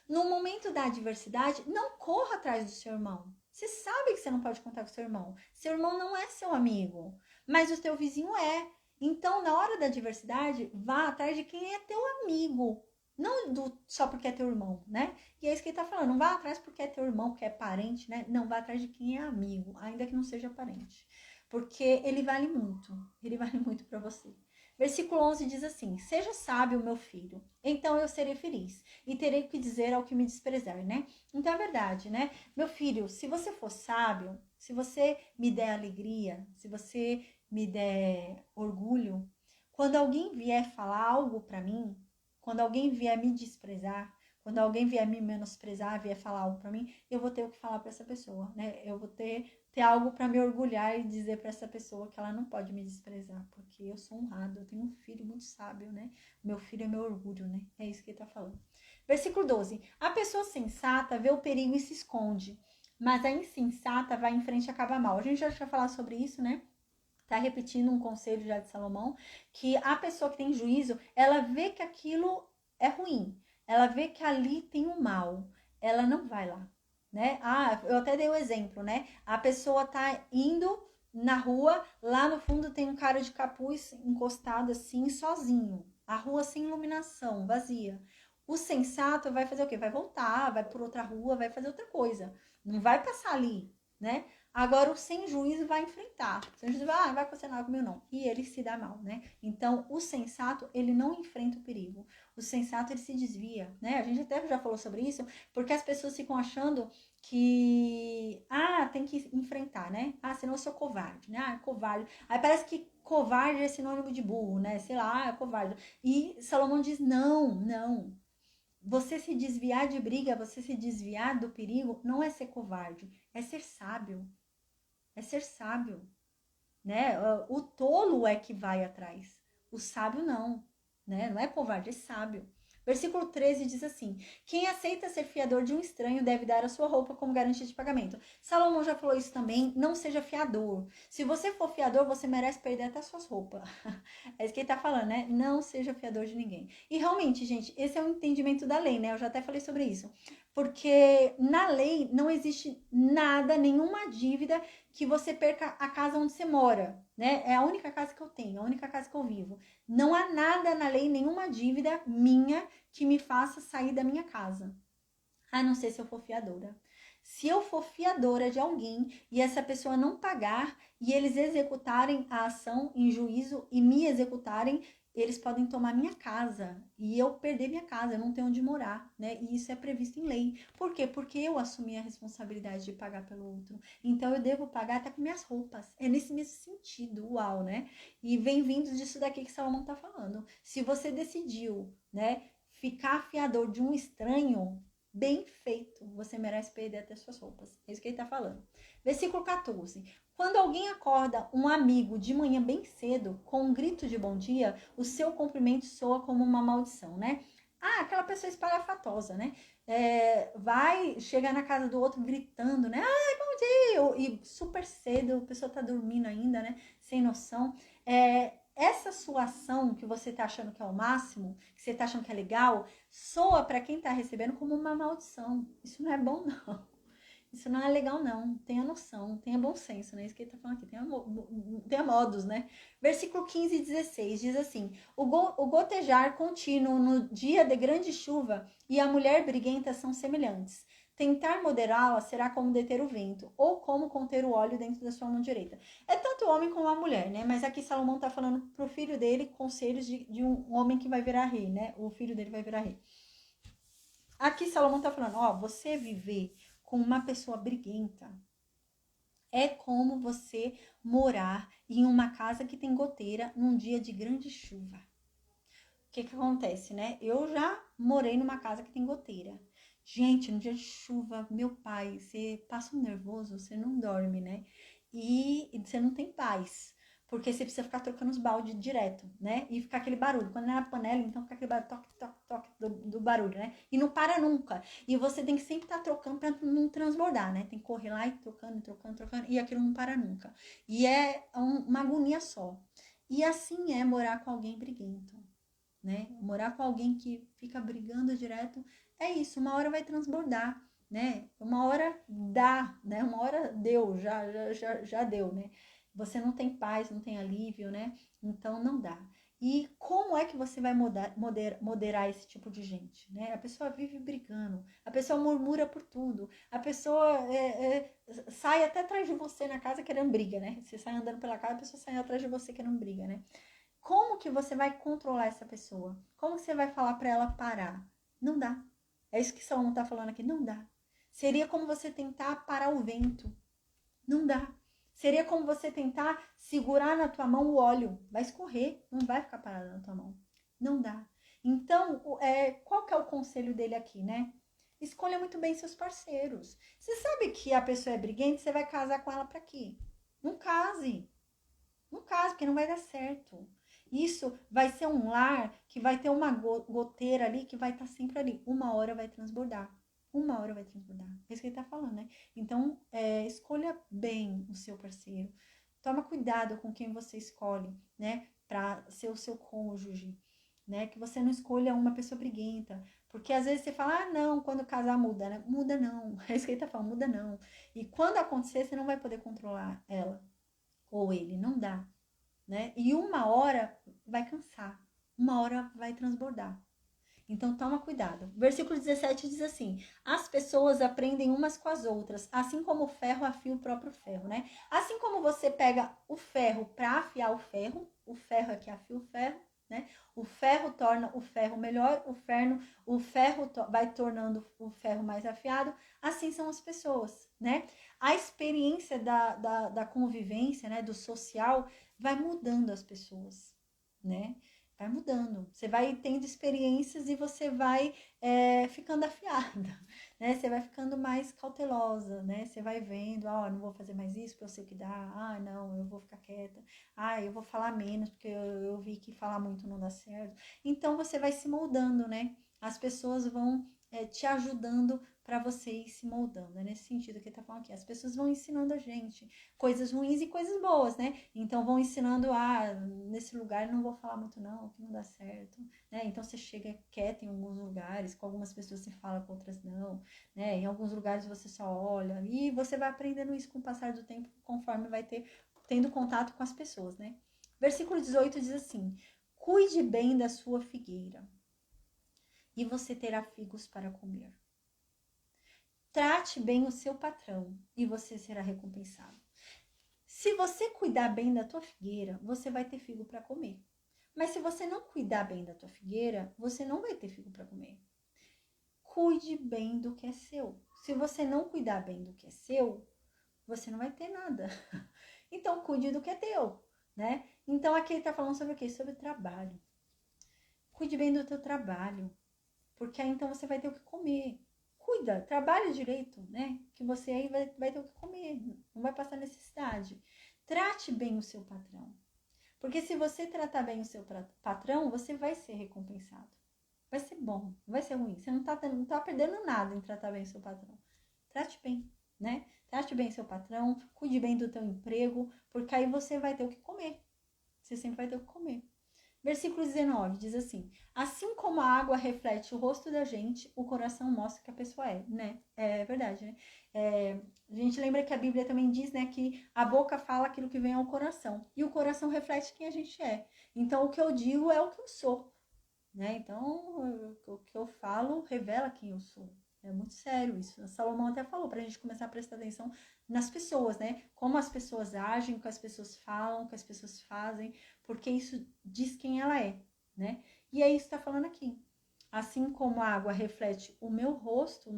No momento da adversidade, não corra atrás do seu irmão. Você sabe que você não pode contar com seu irmão. Seu irmão não é seu amigo, mas o teu vizinho é. Então, na hora da adversidade, vá atrás de quem é teu amigo. Não só porque é teu irmão, né? E é isso que ele tá falando. Não vá atrás porque é teu irmão, porque é parente, né? Não, vá atrás de quem é amigo, ainda que não seja parente. Porque ele vale muito. Ele vale muito para você. Versículo 11 diz assim: Seja sábio, meu filho, então eu serei feliz, e terei que dizer ao que me desprezar, né? Então é verdade, né? Meu filho, se você for sábio, se você me der alegria, se você me der orgulho, quando alguém vier falar algo para mim, quando alguém vier me desprezar, quando alguém vier me menosprezar, vier falar algo para mim, eu vou ter o que falar para essa pessoa, né? Eu vou ter algo para me orgulhar e dizer para essa pessoa que ela não pode me desprezar, porque eu sou honrado, eu tenho um filho muito sábio, né? Meu filho é meu orgulho, né? É isso que ele tá falando. Versículo 12. A pessoa sensata vê o perigo e se esconde, mas a insensata vai em frente e acaba mal. A gente já vai falar sobre isso, né? Tá repetindo um conselho já de Salomão, que a pessoa que tem juízo, ela vê que aquilo é ruim, ela vê que ali tem o mal, ela não vai lá, né? Ah, eu até dei o exemplo, né? A pessoa tá indo na rua, lá no fundo tem um cara de capuz encostado assim, sozinho, a rua sem iluminação, vazia. O sensato vai fazer o quê? Vai voltar, vai por outra rua, vai fazer outra coisa, não vai passar ali, né? Agora, o sem juízo vai enfrentar. O sem juízo vai, não vai acontecer nada comigo, não. E ele se dá mal, né? Então, o sensato, ele não enfrenta o perigo. O sensato, ele se desvia, né? A gente até já falou sobre isso, porque as pessoas ficam achando que, tem que enfrentar, né? Senão eu sou covarde, né? Covarde. Aí parece que covarde é sinônimo de burro, né? Sei lá, é covarde. E Salomão diz, não, não. Você se desviar de briga, você se desviar do perigo, não é ser covarde, é ser sábio. É ser sábio, né? O tolo é que vai atrás. O sábio não, né? Não é covarde, é sábio. Versículo 13 diz assim: Quem aceita ser fiador de um estranho deve dar a sua roupa como garantia de pagamento. Salomão já falou isso também. Não seja fiador. Se você for fiador, você merece perder até suas roupas. É isso que ele tá falando, né? Não seja fiador de ninguém. E realmente, gente, esse é o entendimento da lei, né? Eu já até falei sobre isso. Porque na lei não existe nada, nenhuma dívida que você perca a casa onde você mora, né? É a única casa que eu tenho, a única casa que eu vivo. Não há nada na lei, nenhuma dívida minha que me faça sair da minha casa. A não ser se eu for fiadora. Se eu for fiadora de alguém e essa pessoa não pagar e eles executarem a ação em juízo e me executarem, eles podem tomar minha casa e eu perder minha casa, eu não tenho onde morar, né? E isso é previsto em lei. Por quê? Porque eu assumi a responsabilidade de pagar pelo outro. Então eu devo pagar até com minhas roupas. É nesse mesmo sentido, uau, né? E vem vindo disso daqui que Salomão tá falando. Se você decidiu, né, ficar fiador de um estranho, bem feito, você merece perder até suas roupas. É isso que ele tá falando. Versículo 14. Quando alguém acorda um amigo de manhã bem cedo, com um grito de bom dia, o seu cumprimento soa como uma maldição, né? Aquela pessoa espalhafatosa, né? Vai chegar na casa do outro gritando, né? Ai, bom dia! E super cedo, a pessoa tá dormindo ainda, né? Sem noção. Essa sua ação que você tá achando que é o máximo, que você tá achando que é legal, soa para quem tá recebendo como uma maldição. Isso não é bom, não. Isso não é legal, não. Tenha noção, tenha bom senso, né? Isso que ele tá falando aqui. Tenha modos, né? Versículo 15 e 16 diz assim: o gotejar contínuo no dia de grande chuva e a mulher briguenta são semelhantes. Tentar moderá-la será como deter o vento, ou como conter o óleo dentro da sua mão direita. É tanto o homem como a mulher, né? Mas aqui Salomão tá falando pro filho dele conselhos de um homem que vai virar rei, né? O filho dele vai virar rei. Aqui Salomão tá falando, você viver com uma pessoa briguenta é como você morar em uma casa que tem goteira num dia de grande chuva. O que acontece, né? Eu já morei numa casa que tem goteira. Gente, no dia de chuva, meu pai, você passa um nervoso, você não dorme, né? E você não tem paz. Porque você precisa ficar trocando os baldes direto, né? E ficar aquele barulho. Quando é na panela, então fica aquele barulho, toque, toque, toque do barulho, né? E não para nunca. E você tem que sempre estar trocando para não transbordar, né? Tem que correr lá e trocando, trocando, trocando. E aquilo não para nunca. E é uma agonia só. E assim é morar com alguém briguento, né? Morar com alguém que fica brigando direto, é isso, uma hora vai transbordar, né? Uma hora dá, né? Uma hora deu, já deu, né? Você não tem paz, não tem alívio, né? Então não dá. E como é que você vai moderar esse tipo de gente, né? A pessoa vive brigando, a pessoa murmura por tudo, a pessoa sai até atrás de você na casa querendo briga, né? Você sai andando pela casa, a pessoa sai atrás de você querendo briga, né? Como que você vai controlar essa pessoa? Como você vai falar para ela parar? Não dá. É isso que Salomão tá falando aqui, não dá. Seria como você tentar parar o vento. Não dá. Seria como você tentar segurar na tua mão o óleo. Vai escorrer, não vai ficar parado na tua mão. Não dá. Então, qual que é o conselho dele aqui, né? Escolha muito bem seus parceiros. Você sabe que a pessoa é briguente, você vai casar com ela para quê? Não case. Não case, porque não vai dar certo. Isso vai ser um lar que vai ter uma goteira ali que vai estar sempre ali. Uma hora vai transbordar. Uma hora vai transbordar. É isso que ele tá falando, né? Então, escolha bem o seu parceiro. Toma cuidado com quem você escolhe, né? Pra ser o seu cônjuge, né? Que você não escolha uma pessoa briguenta. Porque às vezes você fala, ah, não, quando casar muda, né? Muda não. É isso que ele tá falando, muda não. E quando acontecer, você não vai poder controlar ela ou ele. Não dá, né? E uma hora vai cansar. Uma hora vai transbordar. Então toma cuidado. Versículo 17 diz assim: as pessoas aprendem umas com as outras, assim como o ferro afia o próprio ferro, né? Assim como você pega o ferro para afiar o ferro é que afia o ferro, né? O ferro torna o ferro melhor, o ferro vai tornando o ferro mais afiado, assim são as pessoas, né? A experiência da convivência, né, do social, vai mudando as pessoas, né? Vai mudando. Você vai tendo experiências e você vai ficando afiada, né? Você vai ficando mais cautelosa, né? Você vai vendo, ó, não vou fazer mais isso porque eu sei o que dá. Ah, não, eu vou ficar quieta. Ah, eu vou falar menos porque eu vi que falar muito não dá certo. Então você vai se moldando, né? As pessoas vão te ajudando para você ir se moldando. É nesse sentido que ele tá falando aqui. As pessoas vão ensinando a gente coisas ruins e coisas boas, né? Então vão ensinando, nesse lugar não vou falar muito não, que não dá certo, né? Então você chega quieto em alguns lugares, com algumas pessoas você fala, com outras não, né? Em alguns lugares você só olha e você vai aprendendo isso com o passar do tempo, conforme vai tendo contato com as pessoas, né? Versículo 18 diz assim: cuide bem da sua figueira e você terá figos para comer. Trate bem o seu patrão e você será recompensado. Se você cuidar bem da tua figueira, você vai ter figo para comer. Mas se você não cuidar bem da tua figueira, você não vai ter figo para comer. Cuide bem do que é seu. Se você não cuidar bem do que é seu, você não vai ter nada. Então, cuide do que é teu, né? Então, aqui ele tá falando sobre o quê? Sobre trabalho. Cuide bem do teu trabalho, porque aí então você vai ter o que comer. Cuida, trabalha direito, né? Que você aí vai ter o que comer, não vai passar necessidade. Trate bem o seu patrão. Porque se você tratar bem o seu patrão, você vai ser recompensado. Vai ser bom, não vai ser ruim. Você não tá perdendo nada em tratar bem o seu patrão. Trate bem, né? Trate bem seu patrão, cuide bem do teu emprego, porque aí você vai ter o que comer. Você sempre vai ter o que comer. Versículo 19 diz assim: assim como a água reflete o rosto da gente, o coração mostra que a pessoa é, né? É verdade, né? A gente lembra que a Bíblia também diz, né, que a boca fala aquilo que vem ao coração, e o coração reflete quem a gente é. Então, o que eu digo é o que eu sou, né? Então, o que eu falo revela quem eu sou. É muito sério isso. Salomão até falou pra gente começar a prestar atenção nas pessoas, né? Como as pessoas agem, o que as pessoas falam, o que as pessoas fazem, porque isso diz quem ela é, né? E é isso que tá falando aqui. Assim como a água reflete o meu rosto,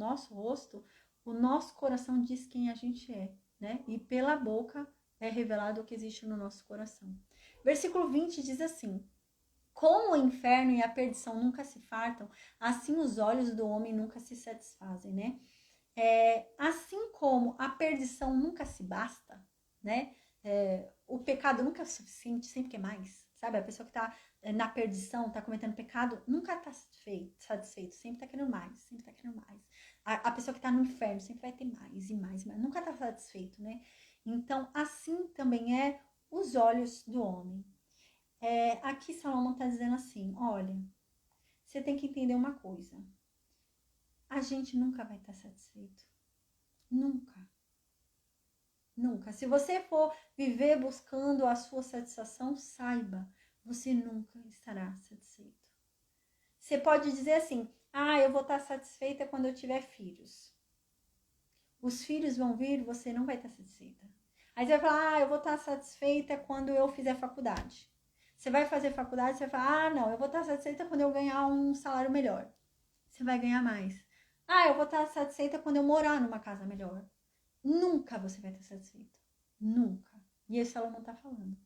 o nosso coração diz quem a gente é, né? E pela boca é revelado o que existe no nosso coração. Versículo 20 diz assim: como o inferno e a perdição nunca se fartam, assim os olhos do homem nunca se satisfazem, né? Assim como a perdição nunca se basta, né? O pecado nunca é suficiente, sempre quer mais, sabe? A pessoa que tá na perdição, tá cometendo pecado, nunca tá satisfeito, sempre tá querendo mais, sempre tá querendo mais. A pessoa que tá no inferno sempre vai ter mais e mais, mas nunca tá satisfeito, né? Então, assim também é os olhos do homem. Aqui Salomão está dizendo assim, olha, você tem que entender uma coisa. A gente nunca vai estar satisfeito. Nunca. Nunca. Se você for viver buscando a sua satisfação, saiba, você nunca estará satisfeito. Você pode dizer assim, eu vou estar satisfeita quando eu tiver filhos. Os filhos vão vir, você não vai estar satisfeita. Aí você vai falar, eu vou estar satisfeita quando eu fizer faculdade. Você vai fazer faculdade, você vai falar, não, eu vou estar satisfeita quando eu ganhar um salário melhor. Você vai ganhar mais. Eu vou estar satisfeita quando eu morar numa casa melhor. Nunca você vai estar satisfeita. Nunca. E esse Salomão está falando.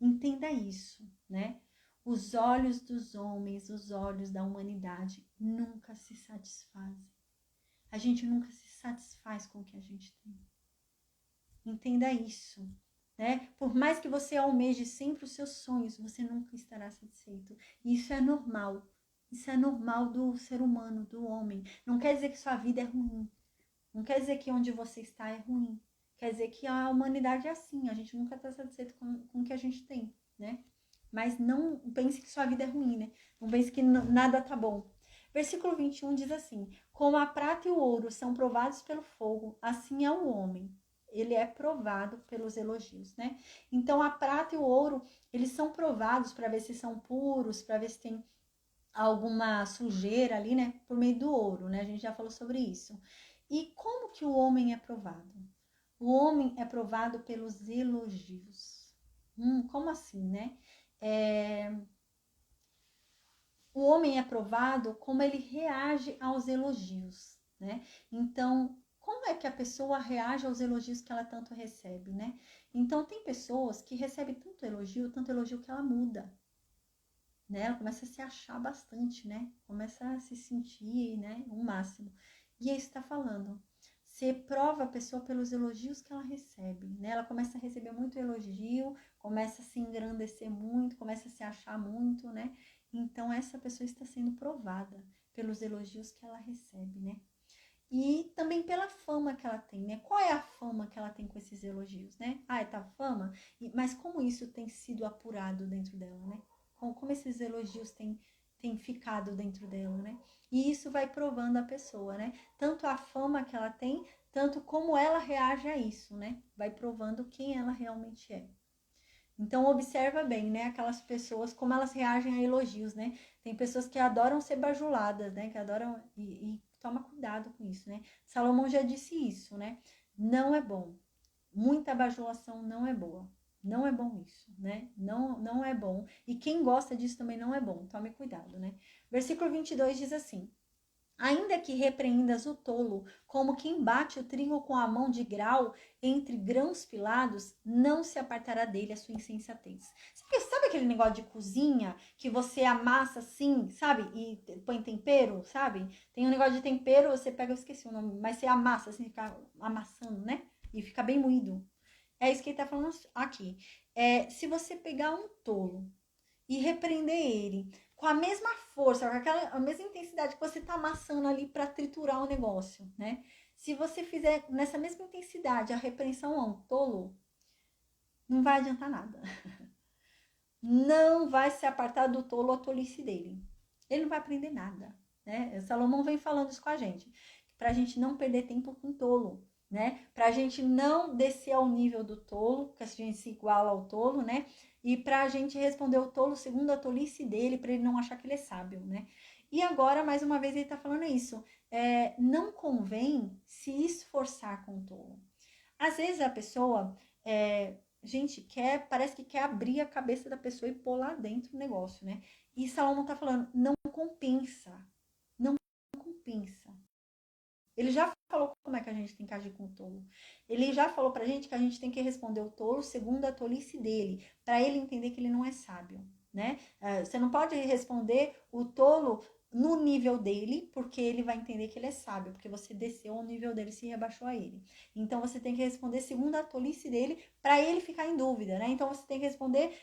Entenda isso, né? Os olhos dos homens, os olhos da humanidade nunca se satisfazem. A gente nunca se satisfaz com o que a gente tem. Entenda isso, né? Por mais que você almeje sempre os seus sonhos, você nunca estará satisfeito. E isso é normal. Isso é normal do ser humano, do homem. Não quer dizer que sua vida é ruim. Não quer dizer que onde você está é ruim. Quer dizer que a humanidade é assim. A gente nunca está satisfeito com o que a gente tem, né? Mas não pense que sua vida é ruim, né? Não pense que nada tá bom. Versículo 21 diz assim: como a prata e o ouro são provados pelo fogo, assim é o homem. Ele é provado pelos elogios, né? Então a prata e o ouro, eles são provados para ver se são puros, para ver se tem alguma sujeira ali, né? Por meio do ouro, né? A gente já falou sobre isso. E como que o homem é provado? O homem é provado pelos elogios. Como assim, né? O homem é provado como ele reage aos elogios, né? Então, como é que a pessoa reage aos elogios que ela tanto recebe, né? Então, tem pessoas que recebem tanto elogio que ela muda, né? Ela começa a se achar bastante, né? Começa a se sentir, né? O máximo. E é isso que está falando. Você prova a pessoa pelos elogios que ela recebe, né? Ela começa a receber muito elogio, começa a se engrandecer muito, começa a se achar muito, né? Então, essa pessoa está sendo provada pelos elogios que ela recebe, né? E também pela fama que ela tem, né? Qual é a fama que ela tem com esses elogios, né? Tá fama, mas como isso tem sido apurado dentro dela, né? Como esses elogios têm ficado dentro dela, né? E isso vai provando a pessoa, né? Tanto a fama que ela tem, tanto como ela reage a isso, né? Vai provando quem ela realmente é. Então, observa bem, né? Aquelas pessoas, como elas reagem a elogios, né? Tem pessoas que adoram ser bajuladas, né? Que adoram e toma cuidado com isso, né? Salomão já disse isso, né? Não é bom. Muita bajulação não é boa. Não é bom isso, né? Não é bom. E quem gosta disso também não é bom. Tome cuidado, né? Versículo 22 diz assim: ainda que repreendas o tolo, como quem bate o trigo com a mão de grau entre grãos pilados, não se apartará dele a sua insensatez. Sabe aquele negócio de cozinha que você amassa assim, sabe? E põe tempero, sabe? Tem um negócio de tempero, você pega, eu esqueci o nome, mas você amassa assim, fica amassando, né? E fica bem moído. É isso que ele tá falando aqui. Se você pegar um tolo e repreender ele com a mesma força, com a mesma intensidade que você está amassando ali para triturar o negócio, né? Se você fizer nessa mesma intensidade a repreensão a um tolo, não vai adiantar nada. Não vai se apartar do tolo a tolice dele. Ele não vai aprender nada, né? Salomão vem falando isso com a gente, para a gente não perder tempo com tolo, né? Para a gente não descer ao nível do tolo, que a gente se iguala ao tolo, né? E para a gente responder o tolo segundo a tolice dele, para ele não achar que ele é sábio, né? E agora, mais uma vez, ele está falando isso. Não convém se esforçar com o tolo. Às vezes a pessoa, gente, parece que quer abrir a cabeça da pessoa e pôr lá dentro o negócio, né? E Salomão tá falando, não compensa. Não compensa. Ele já falou como é que a gente tem que agir com o tolo. Ele já falou pra gente que a gente tem que responder o tolo segundo a tolice dele, para ele entender que ele não é sábio, né? Você não pode responder o tolo no nível dele, porque ele vai entender que ele é sábio, porque você desceu ao nível dele, se rebaixou a ele. Então você tem que responder segundo a tolice dele, para ele ficar em dúvida, né? Então você tem que responder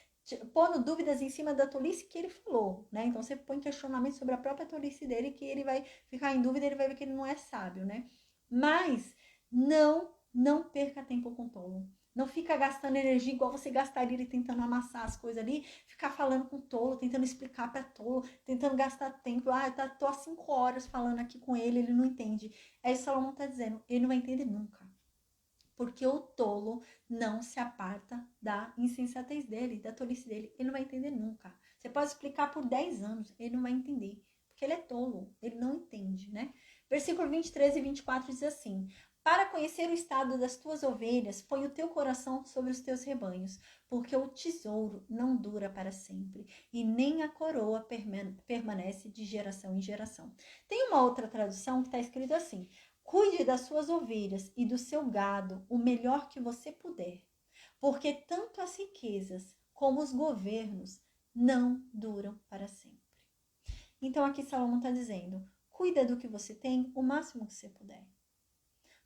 pondo dúvidas em cima da tolice que ele falou, né? Então você põe questionamento sobre a própria tolice dele, que ele vai ficar em dúvida, ele vai ver que ele não é sábio, né? Mas não perca tempo com tolo. Não fica gastando energia igual você gastaria ele tentando amassar as coisas ali, ficar falando com tolo, tentando explicar para tolo, tentando gastar tempo. Tô há 5 horas falando aqui com ele, ele não entende. É isso que Salomão tá dizendo, ele não vai entender nunca. Porque o tolo não se aparta da insensatez dele, da tolice dele. Ele não vai entender nunca. Você pode explicar por 10 anos, ele não vai entender. Porque ele é tolo, ele não entende, né? Versículo 23 e 24 diz assim: para conhecer o estado das tuas ovelhas, põe o teu coração sobre os teus rebanhos, porque o tesouro não dura para sempre, e nem a coroa permanece de geração em geração. Tem uma outra tradução que está escrito assim: cuide das suas ovelhas e do seu gado o melhor que você puder, porque tanto as riquezas como os governos não duram para sempre. Então aqui Salomão está dizendo: cuida do que você tem o máximo que você puder.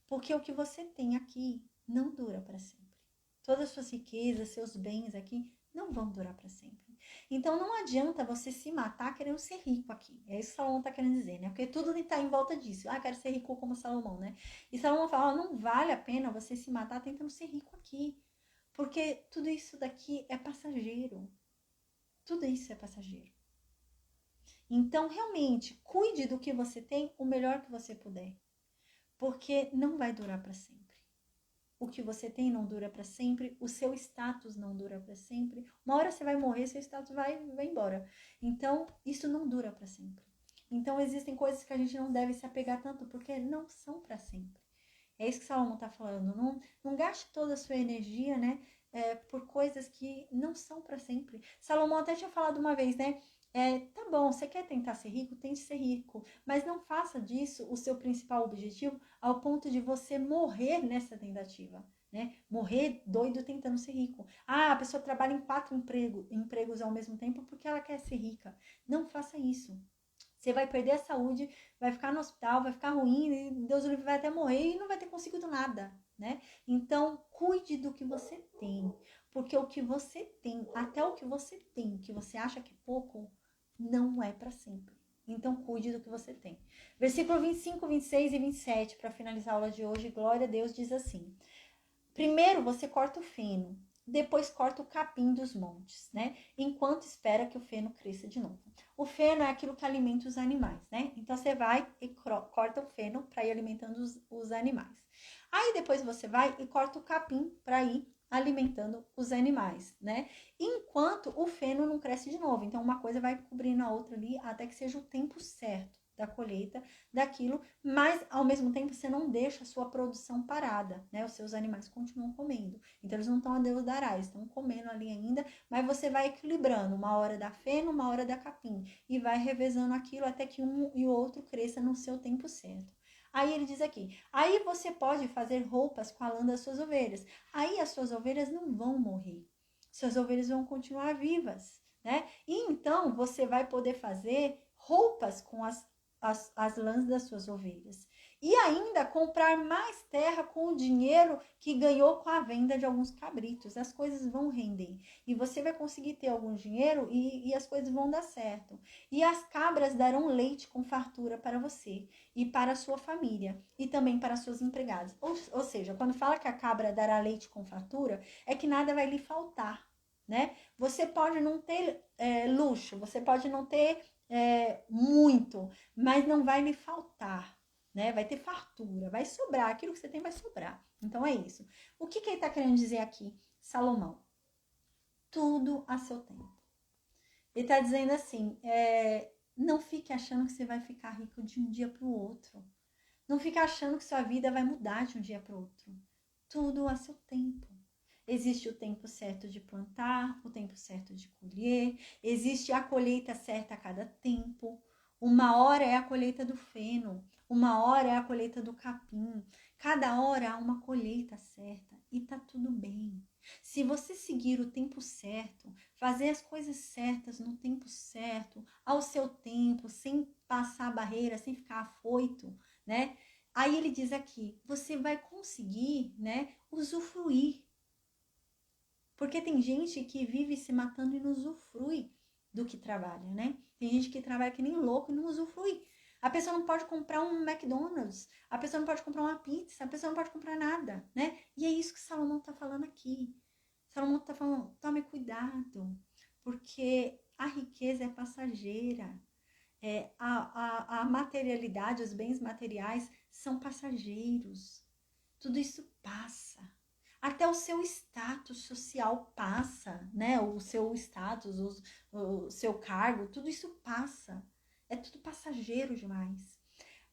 Porque o que você tem aqui não dura para sempre. Todas as suas riquezas, seus bens aqui não vão durar para sempre. Então não adianta você se matar querendo ser rico aqui. É isso que Salomão está querendo dizer, né? Porque tudo está em volta disso. Ah, quero ser rico como Salomão, né? E Salomão fala: não vale a pena você se matar tentando ser rico aqui. Porque tudo isso daqui é passageiro. Tudo isso é passageiro. Então, realmente, cuide do que você tem o melhor que você puder. Porque não vai durar para sempre. O que você tem não dura para sempre, o seu status não dura para sempre. Uma hora você vai morrer, seu status vai embora. Então, isso não dura para sempre. Então, existem coisas que a gente não deve se apegar tanto, porque não são para sempre. É isso que Salomão está falando. Não gaste toda a sua energia, né, por coisas que não são para sempre. Salomão até tinha falado uma vez, né? Tá bom, você quer tentar ser rico? Tente ser rico. Mas não faça disso o seu principal objetivo ao ponto de você morrer nessa tentativa, né? Morrer doido tentando ser rico. Ah, a pessoa trabalha em 4 empregos ao mesmo tempo porque ela quer ser rica. Não faça isso. Você vai perder a saúde, vai ficar no hospital, vai ficar ruim, e Deus o livre, vai até morrer e não vai ter conseguido nada, né? Então, cuide do que você tem. Porque o que você tem, até o que você tem, que você acha que é pouco, não é para sempre. Então, cuide do que você tem. Versículo 25, 26 e 27, para finalizar a aula de hoje, glória a Deus, diz assim: primeiro você corta o feno, depois corta o capim dos montes, né? Enquanto espera que o feno cresça de novo. O feno é aquilo que alimenta os animais, né? Então você vai e corta o feno para ir alimentando os animais. Aí depois você vai e corta o capim para ir alimentando os animais, né? Enquanto o feno não cresce de novo. Então uma coisa vai cobrindo a outra ali até que seja o tempo certo da colheita daquilo, mas ao mesmo tempo você não deixa a sua produção parada, né? Os seus animais continuam comendo. Então eles não estão a Deus dará, eles estão comendo ali ainda, mas você vai equilibrando, uma hora da feno, uma hora da capim, e vai revezando aquilo até que um e o outro cresça no seu tempo certo. Aí ele diz aqui: aí você pode fazer roupas com a lã das suas ovelhas. Aí as suas ovelhas não vão morrer. Suas ovelhas vão continuar vivas, né? E então você vai poder fazer roupas com as lãs das suas ovelhas. E ainda comprar mais terra com o dinheiro que ganhou com a venda de alguns cabritos. As coisas vão render. E você vai conseguir ter algum dinheiro e as coisas vão dar certo. E as cabras darão leite com fartura para você e para a sua família. E também para suas empregadas. Ou seja, quando fala que a cabra dará leite com fartura, é que nada vai lhe faltar, né? Você pode não ter luxo, você pode não ter muito, mas não vai lhe faltar, né? Vai ter fartura, vai sobrar, aquilo que você tem vai sobrar. Então é isso. O que ele está querendo dizer aqui, Salomão? Tudo a seu tempo. Ele está dizendo assim, não fique achando que você vai ficar rico de um dia para o outro. Não fique achando que sua vida vai mudar de um dia para o outro. Tudo a seu tempo. Existe o tempo certo de plantar, o tempo certo de colher, existe a colheita certa a cada tempo. Uma hora é a colheita do feno, uma hora é a colheita do capim. Cada hora há uma colheita certa e tá tudo bem. Se você seguir o tempo certo, fazer as coisas certas no tempo certo, ao seu tempo, sem passar barreira, sem ficar afoito, né? Aí ele diz aqui, você vai conseguir, né, usufruir. Porque tem gente que vive se matando e não usufrui do que trabalha, né? Tem gente que trabalha que nem louco e não usufrui. A pessoa não pode comprar um McDonald's, a pessoa não pode comprar uma pizza, a pessoa não pode comprar nada, né? E é isso que Salomão está falando aqui. Salomão está falando, tome cuidado, porque a riqueza é passageira. A materialidade, os bens materiais são passageiros. tudo isso passa. Até o seu status social passa, né? O seu status, o seu cargo, tudo isso passa. É tudo passageiro demais.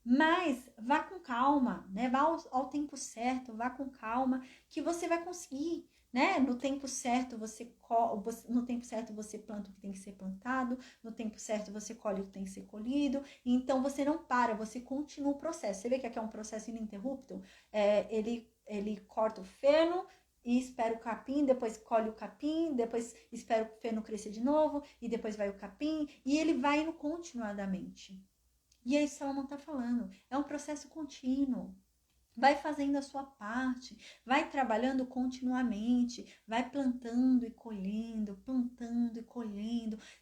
Mas vá com calma, né? Vá ao tempo certo, vá com calma, que você vai conseguir, né? No tempo certo no tempo certo você planta o que tem que ser plantado, no tempo certo você colhe o que tem que ser colhido. Então você não para, você continua o processo. Você vê que aqui é um processo ininterrupto. Ele corta o feno e espera o capim, depois colhe o capim, depois espera o feno crescer de novo e depois vai o capim e ele vai indo continuadamente. E é isso que Salomão está falando. É um processo contínuo. Vai fazendo a sua parte, vai trabalhando continuamente, vai plantando e colhendo,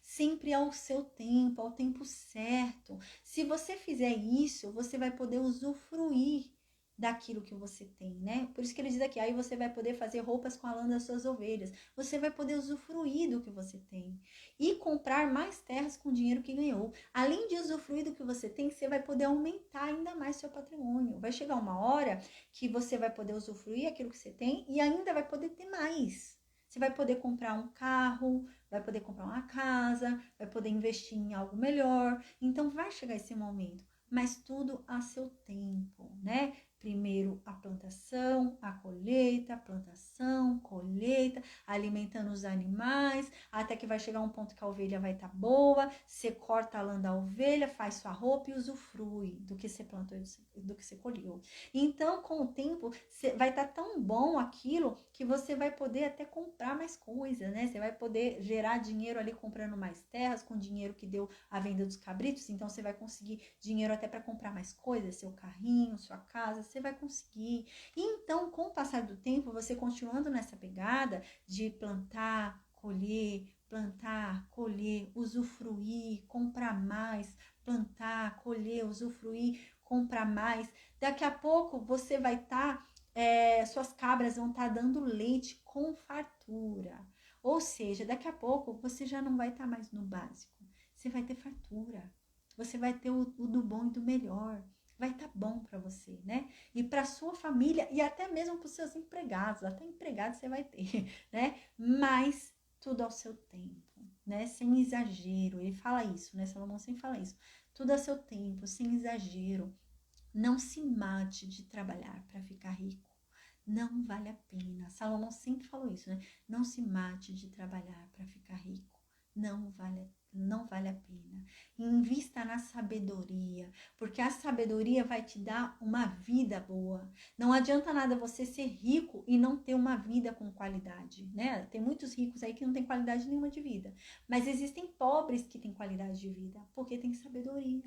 sempre ao seu tempo, ao tempo certo. Se você fizer isso, você vai poder usufruir daquilo que você tem, né? Por isso que ele diz aqui, aí você vai poder fazer roupas com a lã das suas ovelhas. Você vai poder usufruir do que você tem e comprar mais terras com o dinheiro que ganhou. Além de usufruir do que você tem, você vai poder aumentar ainda mais seu patrimônio. Vai chegar uma hora que você vai poder usufruir aquilo que você tem e ainda vai poder ter mais. Você vai poder comprar um carro, vai poder comprar uma casa, vai poder investir em algo melhor. Então vai chegar esse momento, mas tudo a seu tempo, né? Primeiro a plantação, a plantação, colheita, alimentando os animais, até que vai chegar um ponto que a ovelha vai estar boa, você corta a lã da ovelha, faz sua roupa e usufrui do que você plantou e do que você colheu. Então, com o tempo, vai estar tão bom aquilo que você vai poder até comprar mais coisas, né? Você vai poder gerar dinheiro ali comprando mais terras, com dinheiro que deu a venda dos cabritos, então você vai conseguir dinheiro até para comprar mais coisas, seu carrinho, sua casa, você vai conseguir. E então, com o passar do tempo, você continuando nessa pegada de plantar, colher, usufruir, comprar mais, plantar, colher, usufruir, comprar mais. Daqui a pouco você vai estar, suas cabras vão estar dando leite com fartura. Ou seja, daqui a pouco você já não vai estar mais no básico. Você vai ter fartura. Você vai ter o do bom e do melhor. Vai estar bom para você, né? E para sua família e até mesmo para os seus empregados. Até empregados você vai ter, né? Mas tudo ao seu tempo, né? Sem exagero. Ele fala isso, né? Salomão sempre fala isso. Tudo ao seu tempo, sem exagero. Não se mate de trabalhar para ficar rico. Não vale a pena. Salomão sempre falou isso, né? Não se mate de trabalhar para ficar rico. Não vale a pena. Invista na sabedoria, porque a sabedoria vai te dar uma vida boa. Não adianta nada você ser rico e não ter uma vida com qualidade, né? Tem muitos ricos aí que não tem qualidade nenhuma de vida, mas existem pobres que têm qualidade de vida, porque tem sabedoria.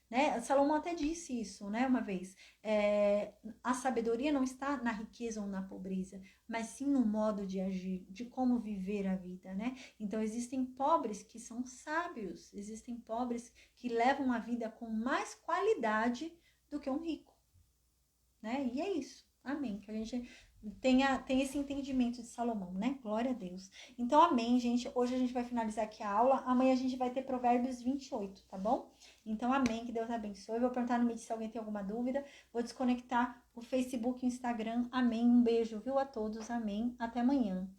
Né? Salomão até disse isso, né, uma vez. A sabedoria não está na riqueza ou na pobreza, mas sim no modo de agir, de como viver a vida, né? Então existem pobres que são sábios, existem pobres que levam a vida com mais qualidade do que um rico, né? E é isso. Amém. Que a gente tem esse entendimento de Salomão, né? Glória a Deus. Então, amém, gente. Hoje a gente vai finalizar aqui a aula. Amanhã a gente vai ter Provérbios 28, tá bom? Então, amém. Que Deus abençoe. Eu vou perguntar no meio se alguém tem alguma dúvida. Vou desconectar o Facebook e o Instagram. Amém. Um beijo, viu, a todos. Amém. Até amanhã.